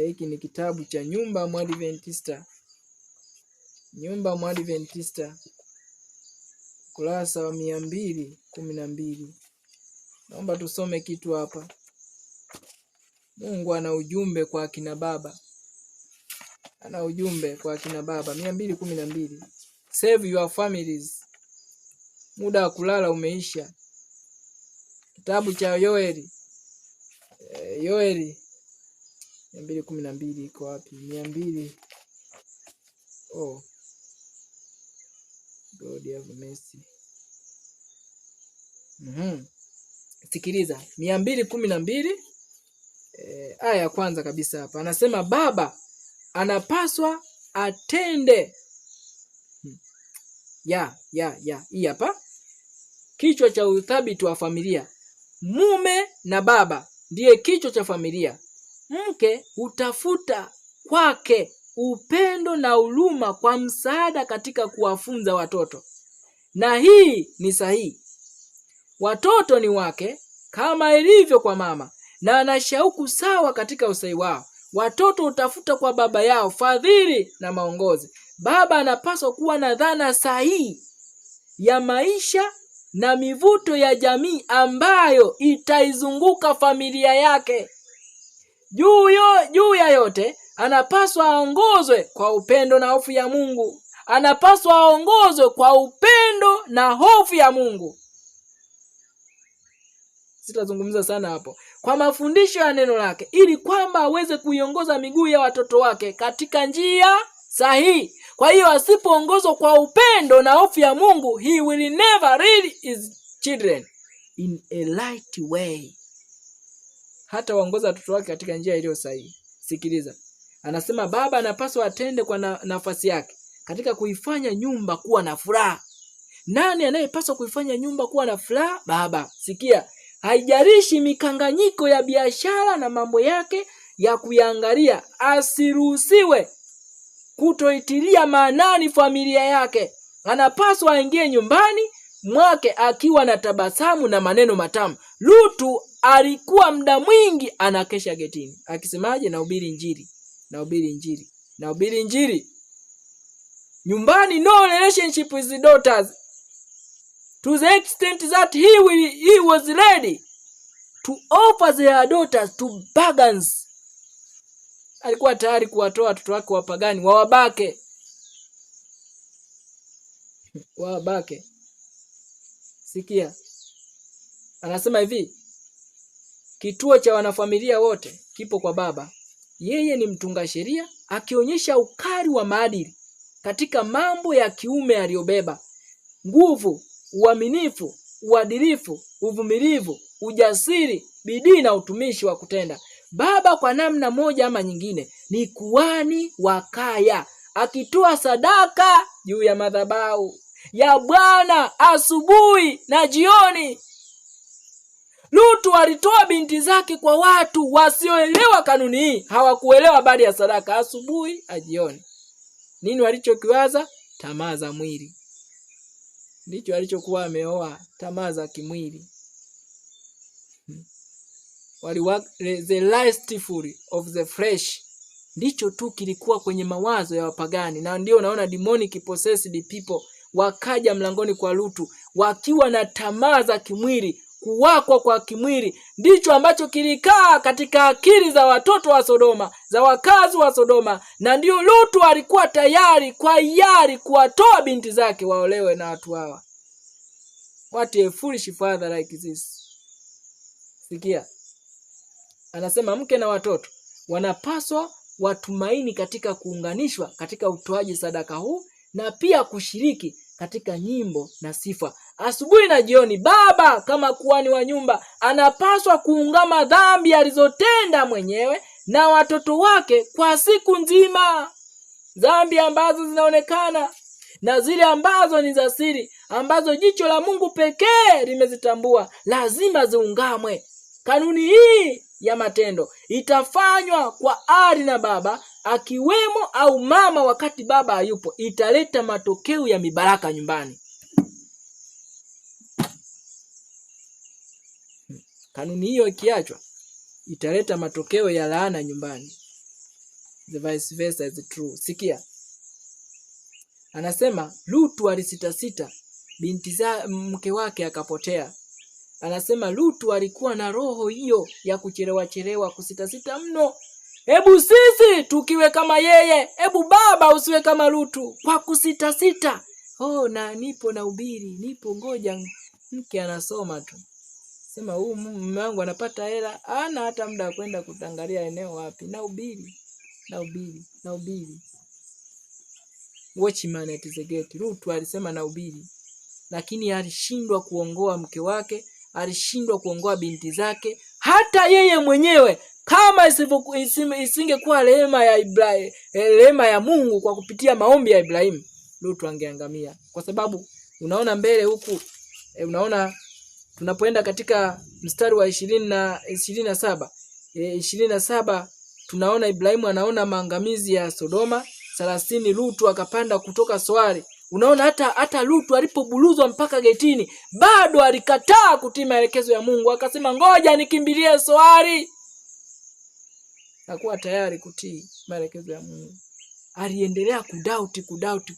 Hiki ni kitabu cha Nyumba Mwadventista. Nyumba Mwadventista. Kurasa wa 212. Naomba tusome kitu hapa. Mungu ana ujumbe kwa akina baba. Ana ujumbe kwa akina baba. 212. Save your families. Muda wa kulala umeisha. Kitabu cha Yoeli. Yoeli 212 iko wapi? 200. Oh. God have mercy. Sikiliza 212 aya ya kwanza kabisa hapa. Anasema baba anapaswa atende. Hii hapa. Kichwa cha uthabiti wa familia. Mume na baba ndiye kichwa cha familia. Mke hutafuta kwake upendo na huruma kwa msaada katika kuwafunza watoto. Na hii ni sahihi. Watoto ni wake kama ilivyo kwa mama, na ana shauku sawa katika usai wao. Watoto hutafuta kwa baba yao fadhili na maongozi. Baba anapaswa kuwa na dhana sahihi ya maisha na mivuto ya jamii ambayo itaizunguka familia yake. Juu ya yote anapaswa aongozwe kwa upendo na hofu ya Mungu. Anapaswa aongozwe kwa upendo na hofu ya Mungu. Sitazungumza sana hapo. Kwa mafundisho ya neno lake ili kwamba aweze kuiongoza miguu ya watoto wake katika njia sahihi. Kwa hiyo asipoongozwa kwa upendo na hofu ya Mungu, he will never lead his children in a right way. Hata waongoza watoto wake katika njia iliyo sahihi. Sikiliza. Anasema baba anapaswa atende kwa nafasi yake katika kuifanya nyumba kuwa na furaha. Nani anayepaswa kuifanya nyumba kuwa na furaha? Baba. Sikia. Haijalishi mikanganyiko ya biashara na mambo yake ya kuiangalia, asiruhusiwe kutoitilia maanani familia yake. Anapaswa aingie nyumbani mwake akiwa na tabasamu na maneno matamu. Lutu alikuwa muda mwingi anakesha getini. Akisemaje? Nahubiri Injili. Nahubiri Injili. Nahubiri Injili. Nyumbani no relationship with the daughters. To the extent that he was ready to offer their daughters to pagans. Alikuwa tayari kuwatoa watoto wake wapagani wawabake. Wawabake. Sikia. Anasema hivi. Kituo cha wanafamilia wote kipo kwa baba. Yeye ni mtunga sheria, akionyesha ukali wa maadili katika mambo ya kiume aliyobeba. Nguvu, uaminifu, uadilifu, uvumilivu, ujasiri, bidii na utumishi wa kutenda. Baba kwa namna moja ama nyingine ni kuhani wa kaya. akitoa sadaka juu ya madhabahu ya Bwana asubuhi na jioni. Lutu alitoa binti zake kwa watu wasioelewa kanuni hii. Hawakuelewa habari ya sadaka asubuhi na jioni. Nini walichokiwaza? Tamaa za mwili. Ndicho alichokuwa ameoa, tamaa za kimwili. The lustful of the flesh. Ndicho tu kilikuwa kwenye mawazo ya wapagani, na ndio unaona demonic possessed people wakaja mlangoni kwa Lutu wakiwa na tamaa za kimwili, kuwakwa kwa kimwili. Ndicho ambacho kilikaa katika akili za watoto wa Sodoma, za wakazi wa Sodoma, na ndio Lutu alikuwa tayari kwa hiari kuwatoa binti zake waolewe na watu hawa. What a foolish father like this. Sikia, anasema mke na watoto wanapaswa watumaini katika kuunganishwa katika utoaji sadaka huu, na pia kushiriki katika nyimbo na sifa asubuhi na jioni. Baba kama kuhani wa nyumba anapaswa kuungama dhambi alizotenda mwenyewe na watoto wake kwa siku nzima. Dhambi ambazo zinaonekana na zile ambazo ni za siri, ambazo jicho la Mungu pekee limezitambua, lazima ziungamwe. Kanuni hii ya matendo itafanywa kwa ari na baba akiwemo au mama wakati baba hayupo. Italeta matokeo ya mibaraka nyumbani. Kanuni hiyo ikiachwa, italeta matokeo ya laana nyumbani. The vice versa is true. Sikia, anasema Lutu alisitasita, binti za mke wake akapotea. Anasema Lutu alikuwa na roho hiyo ya kuchelewa, kusitasita mno. Hebu sisi tukiwe kama yeye, hebu baba usiwe kama Lutu kwa kusitasita. Na nipo na ubiri, nipo ngoja mke anasoma tu. Sema huu mume wangu anapata hela, hana hata muda kwenda kutangalia eneo wapi, na ubiri. Watchman at the gate. Lutu alisema na ubiri, lakini alishindwa kuongoa mke wake, alishindwa kuongoa binti zake. Hata yeye mwenyewe, kama isingekuwa rehema ya Mungu kwa kupitia maombi ya Ibrahimu, Lutu angeangamia. Kwa sababu unaona mbele huku, unaona tunapoenda katika mstari wa 27 tunaona Ibrahimu anaona maangamizi ya Sodoma. 30 Lutu akapanda kutoka Soari. Unaona hata Lutu alipobuluzwa mpaka getini, bado alikataa kutii maelekezo ya Mungu. Akasema ngoja nikimbilie Soari. Hakuwa tayari kutii maelekezo ya Mungu. Aliendelea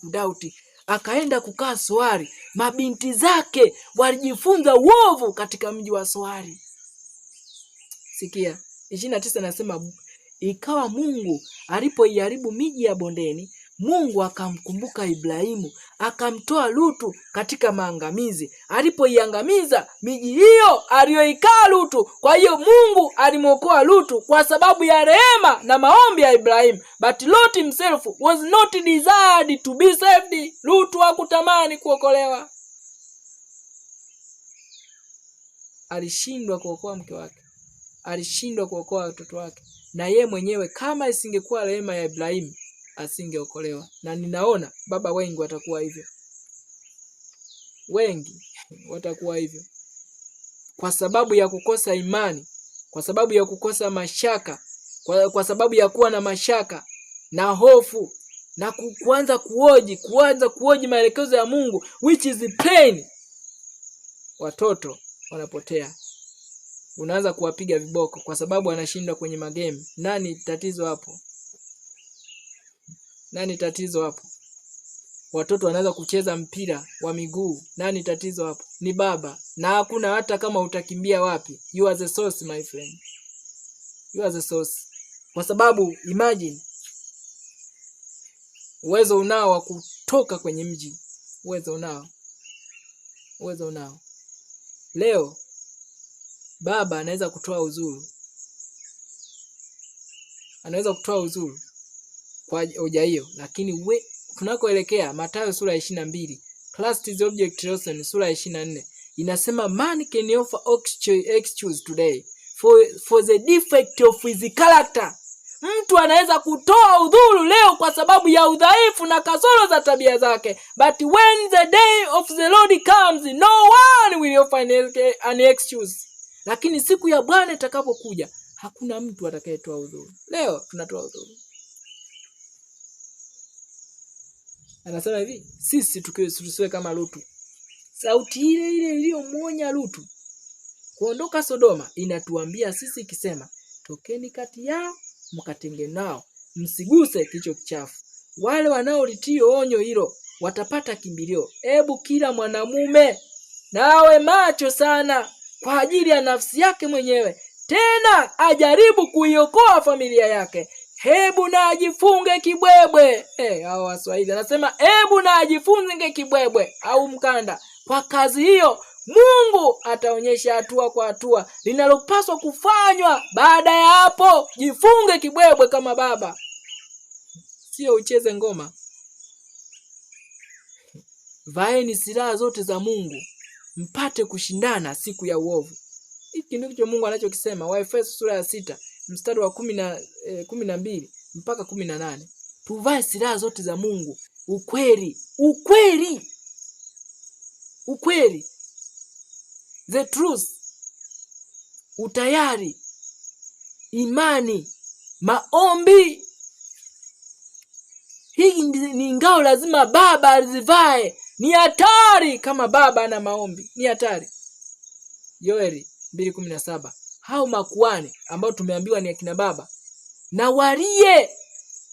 kudauti. Akaenda kukaa Soari. Mabinti zake walijifunza uovu katika mji wa Soari. Sikia, 29 nasema ikawa Mungu alipoiharibu miji ya bondeni, Mungu akamkumbuka Ibrahimu, akamtoa Lutu katika maangamizi. Alipoiangamiza miji hiyo aliyoikaa Lutu, kwa hiyo Mungu alimwokoa Lutu kwa sababu ya rehema na maombi ya Ibrahimu. But Lot himself was not desired to be saved. Lutu hakutamani kuokolewa. Alishindwa kuokoa mke wake, alishindwa kuokoa watoto wake, na ye mwenyewe kama isingekuwa rehema ya Ibrahimu asingeokolewa. Na ninaona baba wengi watakuwa hivyo. Kwa sababu ya kukosa imani, kwa sababu ya kukosa mashaka, kwa sababu ya kuwa na mashaka na hofu, na kuanza kuoji maelekezo ya Mungu, which is plain. Watoto wanapotea. Unaanza kuwapiga viboko kwa sababu anashindwa kwenye magame. Nani tatizo hapo? Watoto wanaweza kucheza mpira wa miguu. Nani tatizo hapo? Ni baba. Na hakuna hata kama utakimbia wapi. You are the source, my friend. You are the source. Kwa sababu imagine, uwezo unao wa kutoka kwenye mji. Uwezo unao. Leo baba anaweza kutoa uzuru. Kwa hoja hiyo, lakini tunakoelekea Mathayo sura ya 22, Christ's object lesson sura ya 24, inasema man can offer excuse today for the defect of his character, Mtu anaweza kutoa udhuru leo kwa sababu ya udhaifu na kasoro za tabia zake. But when the day of the Lord comes, no one will find an excuse. Lakini siku ya Bwana itakapokuja, hakuna mtu atakayetoa udhuru. Leo tunatoa udhuru. Anasema hivi, sisi tusiwe kama Lutu. Sauti ile ile iliyomwonya Lutu kuondoka Sodoma inatuambia sisi ikisema, tokeni kati yao mkatenge nao, msiguse kicho kichafu. Wale wanaolitii onyo hilo watapata kimbilio. Hebu kila mwanamume nawe macho sana kwa ajili ya nafsi yake mwenyewe, tena ajaribu kuiokoa familia yake. Hebu na ajifunge kibwebwe. Hao Waswahili anasema hebu na ajifunge kibwebwe au mkanda. Kwa kazi hiyo Mungu ataonyesha hatua kwa hatua linalopaswa kufanywa. Baada ya hapo, jifunge kibwebwe kama baba, sio ucheze ngoma. Vaeni silaha zote za Mungu mpate kushindana siku ya uovu. Hiki ndicho Mungu anachokisema. Waefeso sura ya 6 mstari wa 12 mpaka 18. Tuvae silaha zote za Mungu. Ukweli. The truth. Utayari. Imani. Maombi. Hii ni ngao lazima baba azivae. Ni hatari kama baba ana maombi. Ni hatari. Yoeli 2:17. Hao makuhani ambao tumeambiwa ni akina baba, na walie,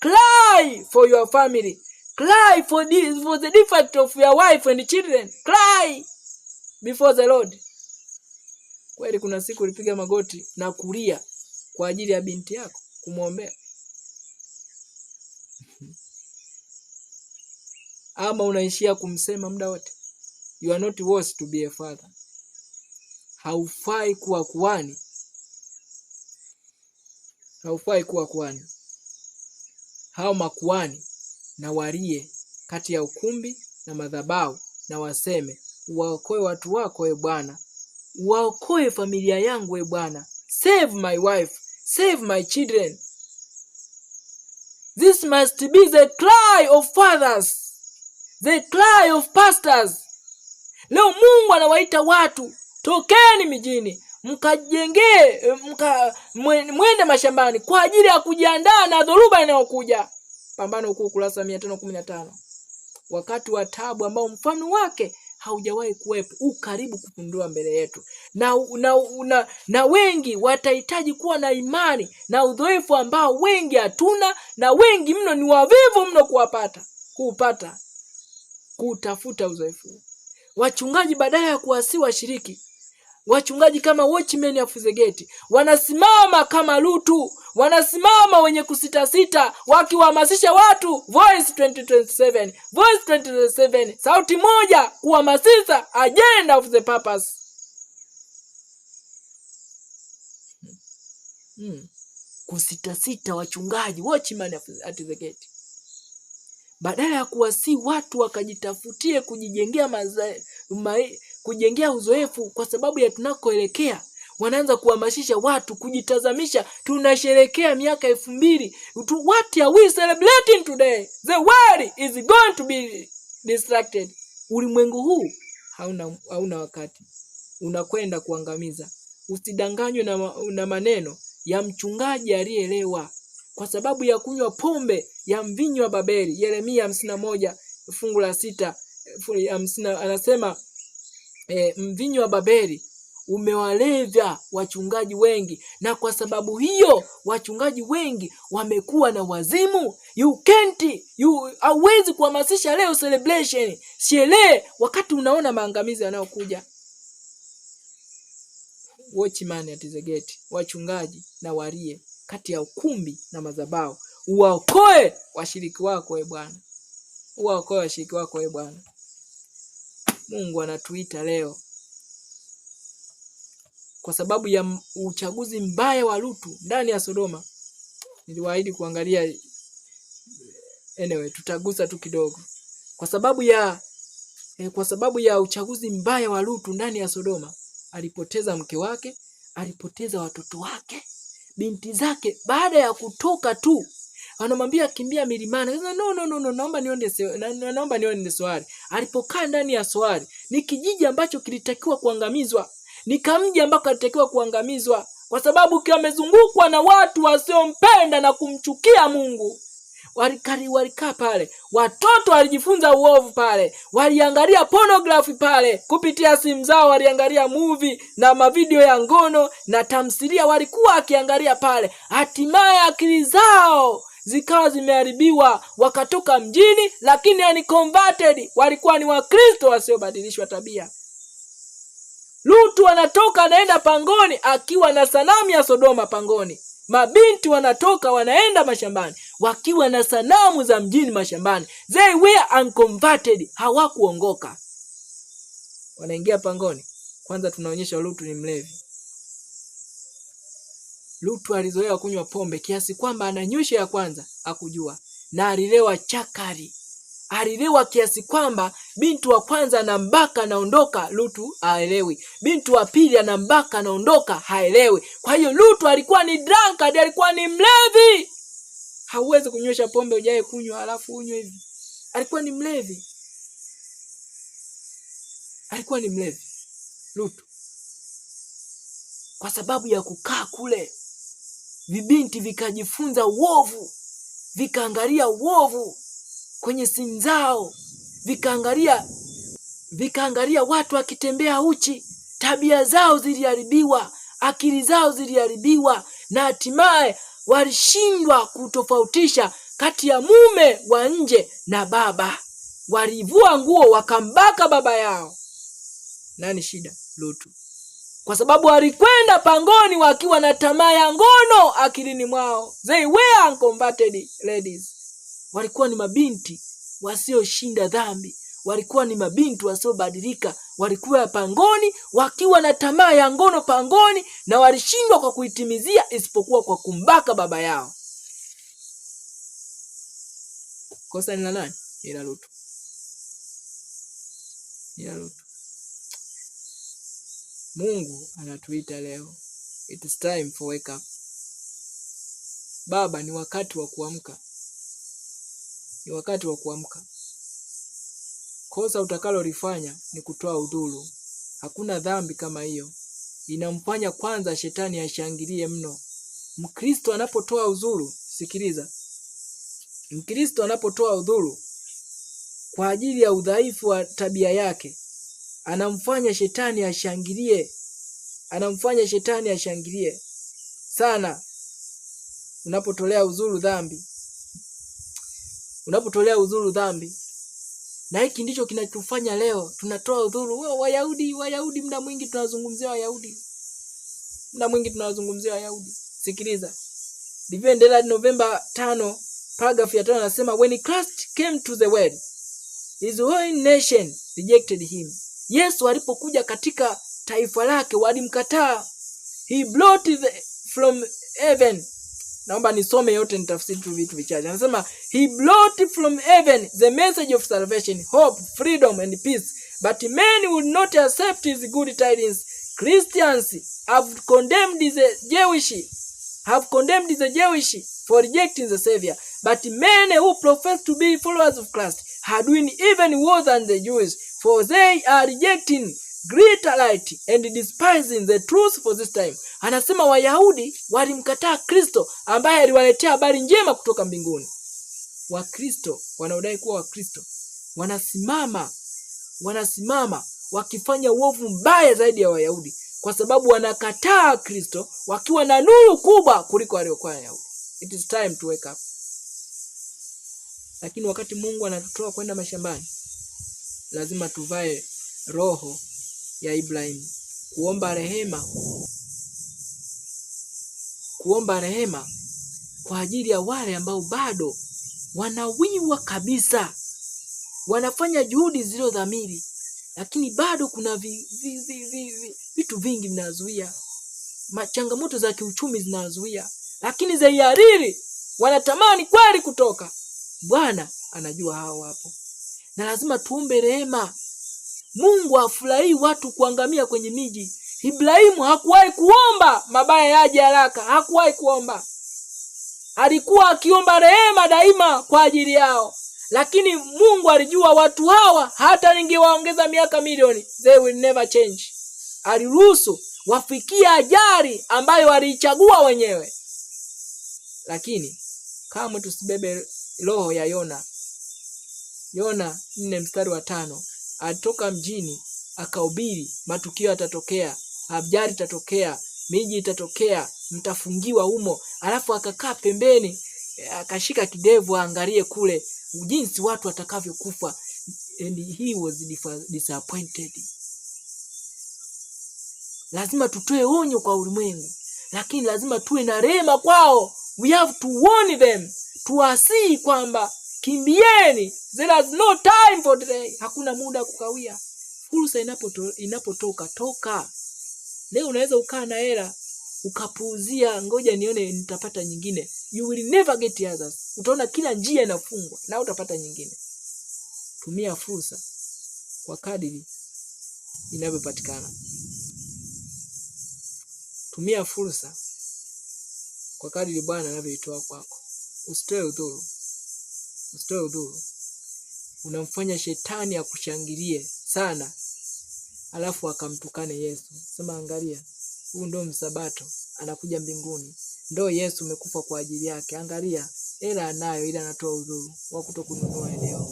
cry for your family, cry for the defect of your wife and children, cry before the Lord. Kweli kuna siku ulipiga magoti na kulia kwa ajili ya binti yako kumwombea? Ama unaishia kumsema muda wote? You are not worth to be a father. Haufai kuwa kuhani. Hao makuhani na walie kati ya ukumbi na madhabahu na waseme, uwaokoe watu wako, Bwana. Uwaokoe familia yangu, Bwana. Save my wife, save my children. This must be the cry of fathers, the cry of pastors. Leo Mungu anawaita watu, tokeni mijini, mkajengee, mwende mashambani kwa ajili ya kujiandaa na dhoruba inayokuja. Pambano Kuu kurasa 515. Wakati wa taabu ambao mfano wake haujawahi kuwepo karibu kupundua mbele yetu. Na wengi watahitaji kuwa na imani na udhoefu ambao wengi hatuna, na wengi mno ni wavivu mno kutafuta udhoefu. Wachungaji badala ya kuwasihi washiriki, wachungaji kama watchmen of the gate wanasimama kama Lutu, wanasimama wenye kusitasita wakiwahamasisha watu. Voice 2027, sauti moja kuhamasisha agenda of the purpose. Kusitasita wachungaji, watchmen at the gate, badala ya kuwasihi watu wakajitafutie kujengea uzoefu kwa sababu ya tunakoelekea, wanaanza kuhamasisha watu kujitazamisha. Tunasherehekea miaka 2000. What are we celebrating today? The world is going to be distracted. Ulimwengu huu hauna wakati, unakwenda kuangamiza. Usidanganywe na maneno ya mchungaji aliyeelewa kwa sababu ya kunywa pombe ya mvinyo wa Babeli. Yeremia 51 fungu la 6 anasema mvinyo wa Babeli umewalevya wachungaji wengi, na kwa sababu hiyo wachungaji wengi wamekuwa na wazimu. Hauwezi kuhamasisha leo celebration, sherehe, wakati unaona maangamizi yanayokuja. Watchman at the gate, wachungaji na walie kati ya ukumbi na madhabahu. Uwaokoe washiriki wako, Bwana. Uwaokoe washiriki wako, Bwana. Mungu anatuita leo kwa sababu ya uchaguzi mbaya wa Lutu ndani ya Sodoma. Niliwaahidi kuangalia, anyway tutagusa tu kidogo. Kwa sababu ya uchaguzi mbaya wa Lutu ndani ya Sodoma, alipoteza mke wake, alipoteza watoto wake, binti zake baada ya kutoka tu anamwambia kimbia milimani. No, naomba nione swali. Alipokaa ndani ya swali, ni kijiji ambacho kilitakiwa kuangamizwa. Ni kamji ambako kilitakiwa kuangamizwa kwa sababu kimezungukwa na watu wasiompenda na kumchukia Mungu. Walikaa pale. Watoto walijifunza uovu pale. Waliangalia pornography pale. Kupitia simu zao waliangalia movie na mavideo ya ngono na tamthilia walikuwa akiangalia pale. Hatimaye akili zao zikawa zimeharibiwa, wakatoka mjini, lakini converted, walikuwa ni Wakristo wasiobadilishwa tabia. Lutu anatoka anaenda pangoni akiwa na sanamu ya Sodoma pangoni. Mabinti wanatoka wanaenda mashambani wakiwa na sanamu za mjini mashambani. They were unconverted, hawakuongoka. Wanaingia pangoni. Kwanza tunaonyesha Lutu ni mlevi. Lutu alizoea kunywa pombe kiasi kwamba ananyosha ya kwanza hakujua, na alilewa chakari. Alilewa kiasi kwamba binti wa kwanza anambaka anaondoka, Lutu haelewi. Binti wa pili anambaka anaondoka, haelewi. Kwa hiyo Lutu alikuwa ni drunkard, alikuwa ni mlevi. Hauwezi kunyosha pombe ujaye kunywa alafu unywe hivi. Alikuwa ni mlevi. Alikuwa ni mlevi Lutu. Kwa sababu ya kukaa kule, vibinti vikajifunza uovu, vikaangalia uovu kwenye simu zao, vikaangalia watu wakitembea uchi. Tabia zao ziliharibiwa, akili zao ziliharibiwa, na hatimaye walishindwa kutofautisha kati ya mume wa nje na baba. Walivua nguo wakambaka baba yao. Nani shida? Lutu. Kwa sababu walikwenda pangoni wakiwa na tamaa ya ngono akilini mwao. They were unconverted ladies. Walikuwa ni mabinti wasioshinda dhambi. Walikuwa ni mabinti wasiobadilika. Walikuwa pangoni wakiwa na tamaa ya ngono pangoni, na walishindwa kwa kuitimizia isipokuwa kwa kumbaka baba yao. Kosa ni la nani? Ila Lutu. Mungu anatuita leo. It is time for wake up. Baba, ni wakati wa kuamka. Ni wakati wa kuamka. Kosa utakalolifanya ni kutoa udhuru. Hakuna dhambi kama hiyo. Inamfanya kwanza shetani ashangilie mno. Mkristo anapotoa udhuru, sikiliza. Mkristo anapotoa udhuru kwa ajili ya udhaifu wa tabia yake, anamfanya shetani ashangilie sana. Unapotolea udhuru dhambi. Na hiki ndicho kinachofanya leo tunatoa udhuru. Wayahudi muda mwingi tunazungumzia Wayahudi. Sikiliza. Divendela November 5 paragraph ya 5 nasema, when Christ came to the world, his whole nation rejected him. Yesu alipokuja katika taifa lake walimkataa. He brought from heaven. Naomba nisome yote nitafsiri tu vitu vichache. Anasema he brought from heaven the message of salvation, hope, freedom and peace. But men would not accept his good tidings. Christians have condemned the Jewish for rejecting the Savior. But men who profess to be followers of Christ are doing even worse than the Jews, for they are rejecting greater light and despising the truth for this time. Anasema Wayahudi walimkataa Kristo ambaye aliwaletea habari njema kutoka mbinguni. Wakristo wanaodai kuwa Wakristo wanasimama wakifanya uovu mbaya zaidi ya Wayahudi, kwa sababu wanakataa Kristo wakiwa na nuru kubwa kuliko waliokuwa Wayahudi. It is time to wake up. Lakini wakati Mungu anatutoa kwenda mashambani, lazima tuvae roho ya Ibrahim, kuomba rehema kwa ajili ya wale ambao bado wanawiwa kabisa, wanafanya juhudi zilizo dhamiri, lakini bado kuna vitu vingi vinazuia. Changamoto za kiuchumi zinazuia, lakini za hiari wanatamani kweli kutoka. Bwana anajua hao hapo, na lazima tuombe rehema. Mungu hafurahii watu kuangamia kwenye miji. Ibrahimu hakuwahi kuomba mabaya yaje haraka, hakuwahi kuomba. Alikuwa akiomba rehema daima kwa ajili yao. Lakini Mungu alijua watu hawa hata ningewaongeza miaka milioni, they will never change. Aliruhusu wafikia ajali ambayo waliichagua wenyewe. Lakini kama tusibebe roho ya Yona. Yona 4:5, alitoka mjini akahubiri matukio yatatokea, ajali itatokea, miji itatokea, mtafungiwa humo. Alafu akakaa pembeni, akashika kidevu aangalie kule jinsi watu watakavyokufa, and he was disappointed. Lazima tutoe onyo kwa ulimwengu, lakini lazima tuwe na rehema kwao. We have to warn them, tuwasihi kwamba kimbieni, there is no time for delay. Hakuna muda kukawia. Fursa inapotoka toka. Leo unaweza ukaa na hela ukapuuzia, ngoja nione nitapata nyingine. You will never get others. Utaona kila njia inafungwa na utapata nyingine. Tumia fursa kwa kadiri inavyopatikana. Tumia fursa kwa kadiri Bwana anavyoitoa kwako. Usitoe udhuru. Usitoe udhuru. Unamfanya shetani akushangilie sana, alafu akamtukane Yesu. Sema angalia, huu ndo msabato, anakuja mbinguni. Ndo Yesu umekufa kwa ajili yake. Angalia, hela anayo ila anatoa udhuru wa kutokununua eneo.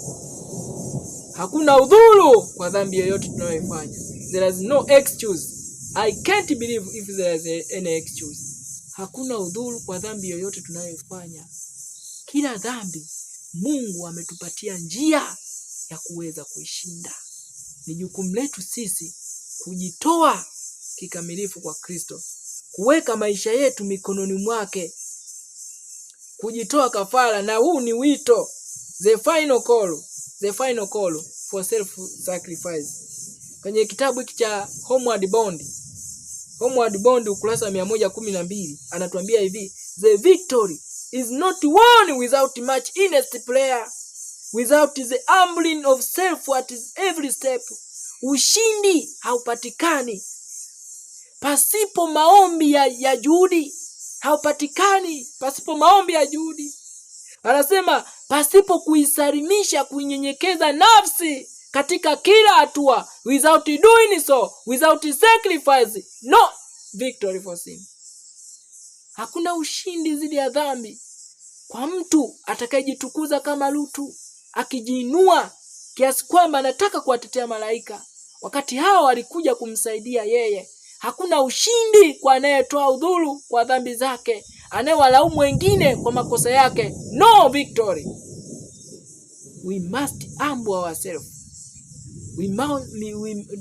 Hakuna udhuru kwa dhambi yoyote tunayoifanya. There is no excuse. I can't believe if there is any excuse. Hakuna udhuru kwa dhambi yoyote tunayoifanya. Kila dhambi Mungu ametupatia njia ya kuweza kuishinda. Ni jukumu letu sisi kujitoa kikamilifu kwa Kristo, kuweka maisha yetu mikononi mwake, kujitoa kafara. Na huu ni wito, the final call for self sacrifice. Kwenye kitabu hiki cha Homeward Bound ukurasa 112 anatuambia hivi: the victory is not won without much earnest prayer, without the humbling of self at every step. Ushindi haupatikani pasipo maombi ya juhudi. Haupatikani pasipo maombi ya juhudi. Anasema pasipo kuisalimisha, kuinyenyekeza nafsi katika kila hatua. Without doing so, without sacrifice, no victory for sin. Hakuna ushindi dhidi ya dhambi kwa mtu atakayejitukuza kama Lutu, akijiinua kiasi kwamba anataka kuwatetea malaika, wakati hao walikuja kumsaidia yeye. Hakuna ushindi kwa anayetoa udhuru kwa dhambi zake, anayewalaumu wengine kwa makosa yake. No victory. We must humble ourselves.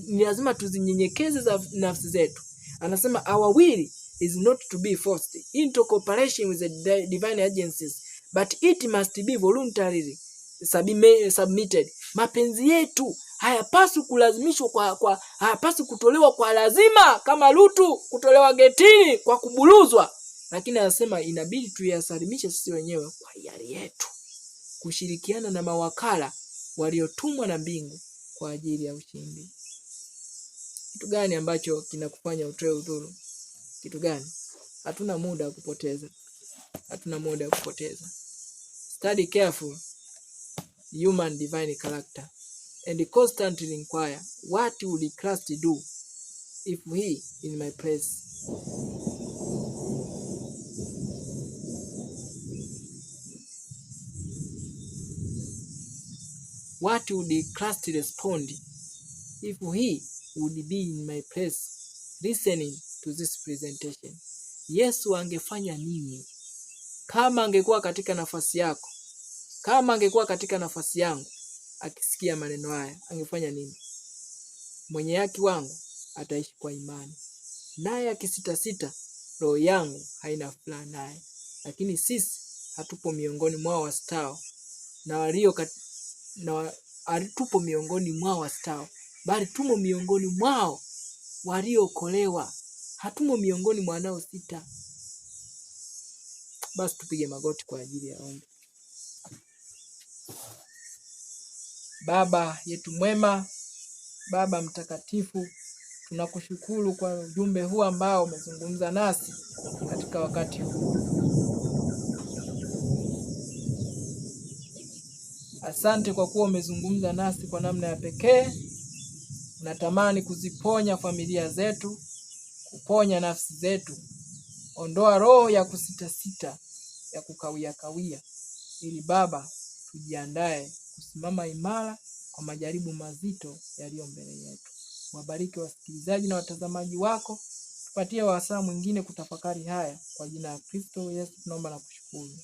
Ni lazima tuzinyenyekeze nafsi zetu. Anasema our will is not to be forced into cooperation with the divine agencies, but it must be voluntarily submitted. Mapenzi yetu hayapaswi kulazimishwa hayapaswi kutolewa kwa lazima, kama Lutu kutolewa getini kwa kubuluzwa. Lakini anasema inabidi tuyasalimishe sisi wenyewe kwa hiari yetu, kushirikiana na mawakala waliotumwa na mbingu kwa ajili ya ushindi. Kitu gani ambacho kinakufanya utoe udhuru? Kitu gani? Hatuna muda wa kupoteza. Study careful human divine character and constantly inquire, what would Christ do if he in my place? What would Christ respond if he would be in my place listening to this presentation? Yesu angefanya nini kama angekuwa katika nafasi yako, kama angekuwa katika nafasi yangu akisikia maneno haya? Angefanya nini? Mwenye haki wangu ataishi kwa imani, naye akisitasita, roho yangu haina furaha naye. Lakini sisi hatupo miongoni mwao wastao hatupo miongoni mwao wastao, bali tumo miongoni mwao waliokolewa. Hatumo miongoni mwa wanaosita. Basi tupige magoti kwa ajili ya ombi. Baba yetu mwema, Baba mtakatifu, tunakushukuru kwa ujumbe huu ambao umezungumza nasi katika wakati huu. Asante kwa kuwa umezungumza nasi kwa namna ya pekee. Natamani kuziponya familia zetu, kuponya nafsi zetu. Ondoa roho ya kusitasita, ya kukawia, ili Baba tujiandae kusimama imara kwa majaribu mazito yaliyo mbele yetu. Wabariki wasikilizaji na watazamaji wako. Tupatie wasaa mwingine kutafakari haya. Kwa jina la Kristo Yesu tunaomba na kushukuru.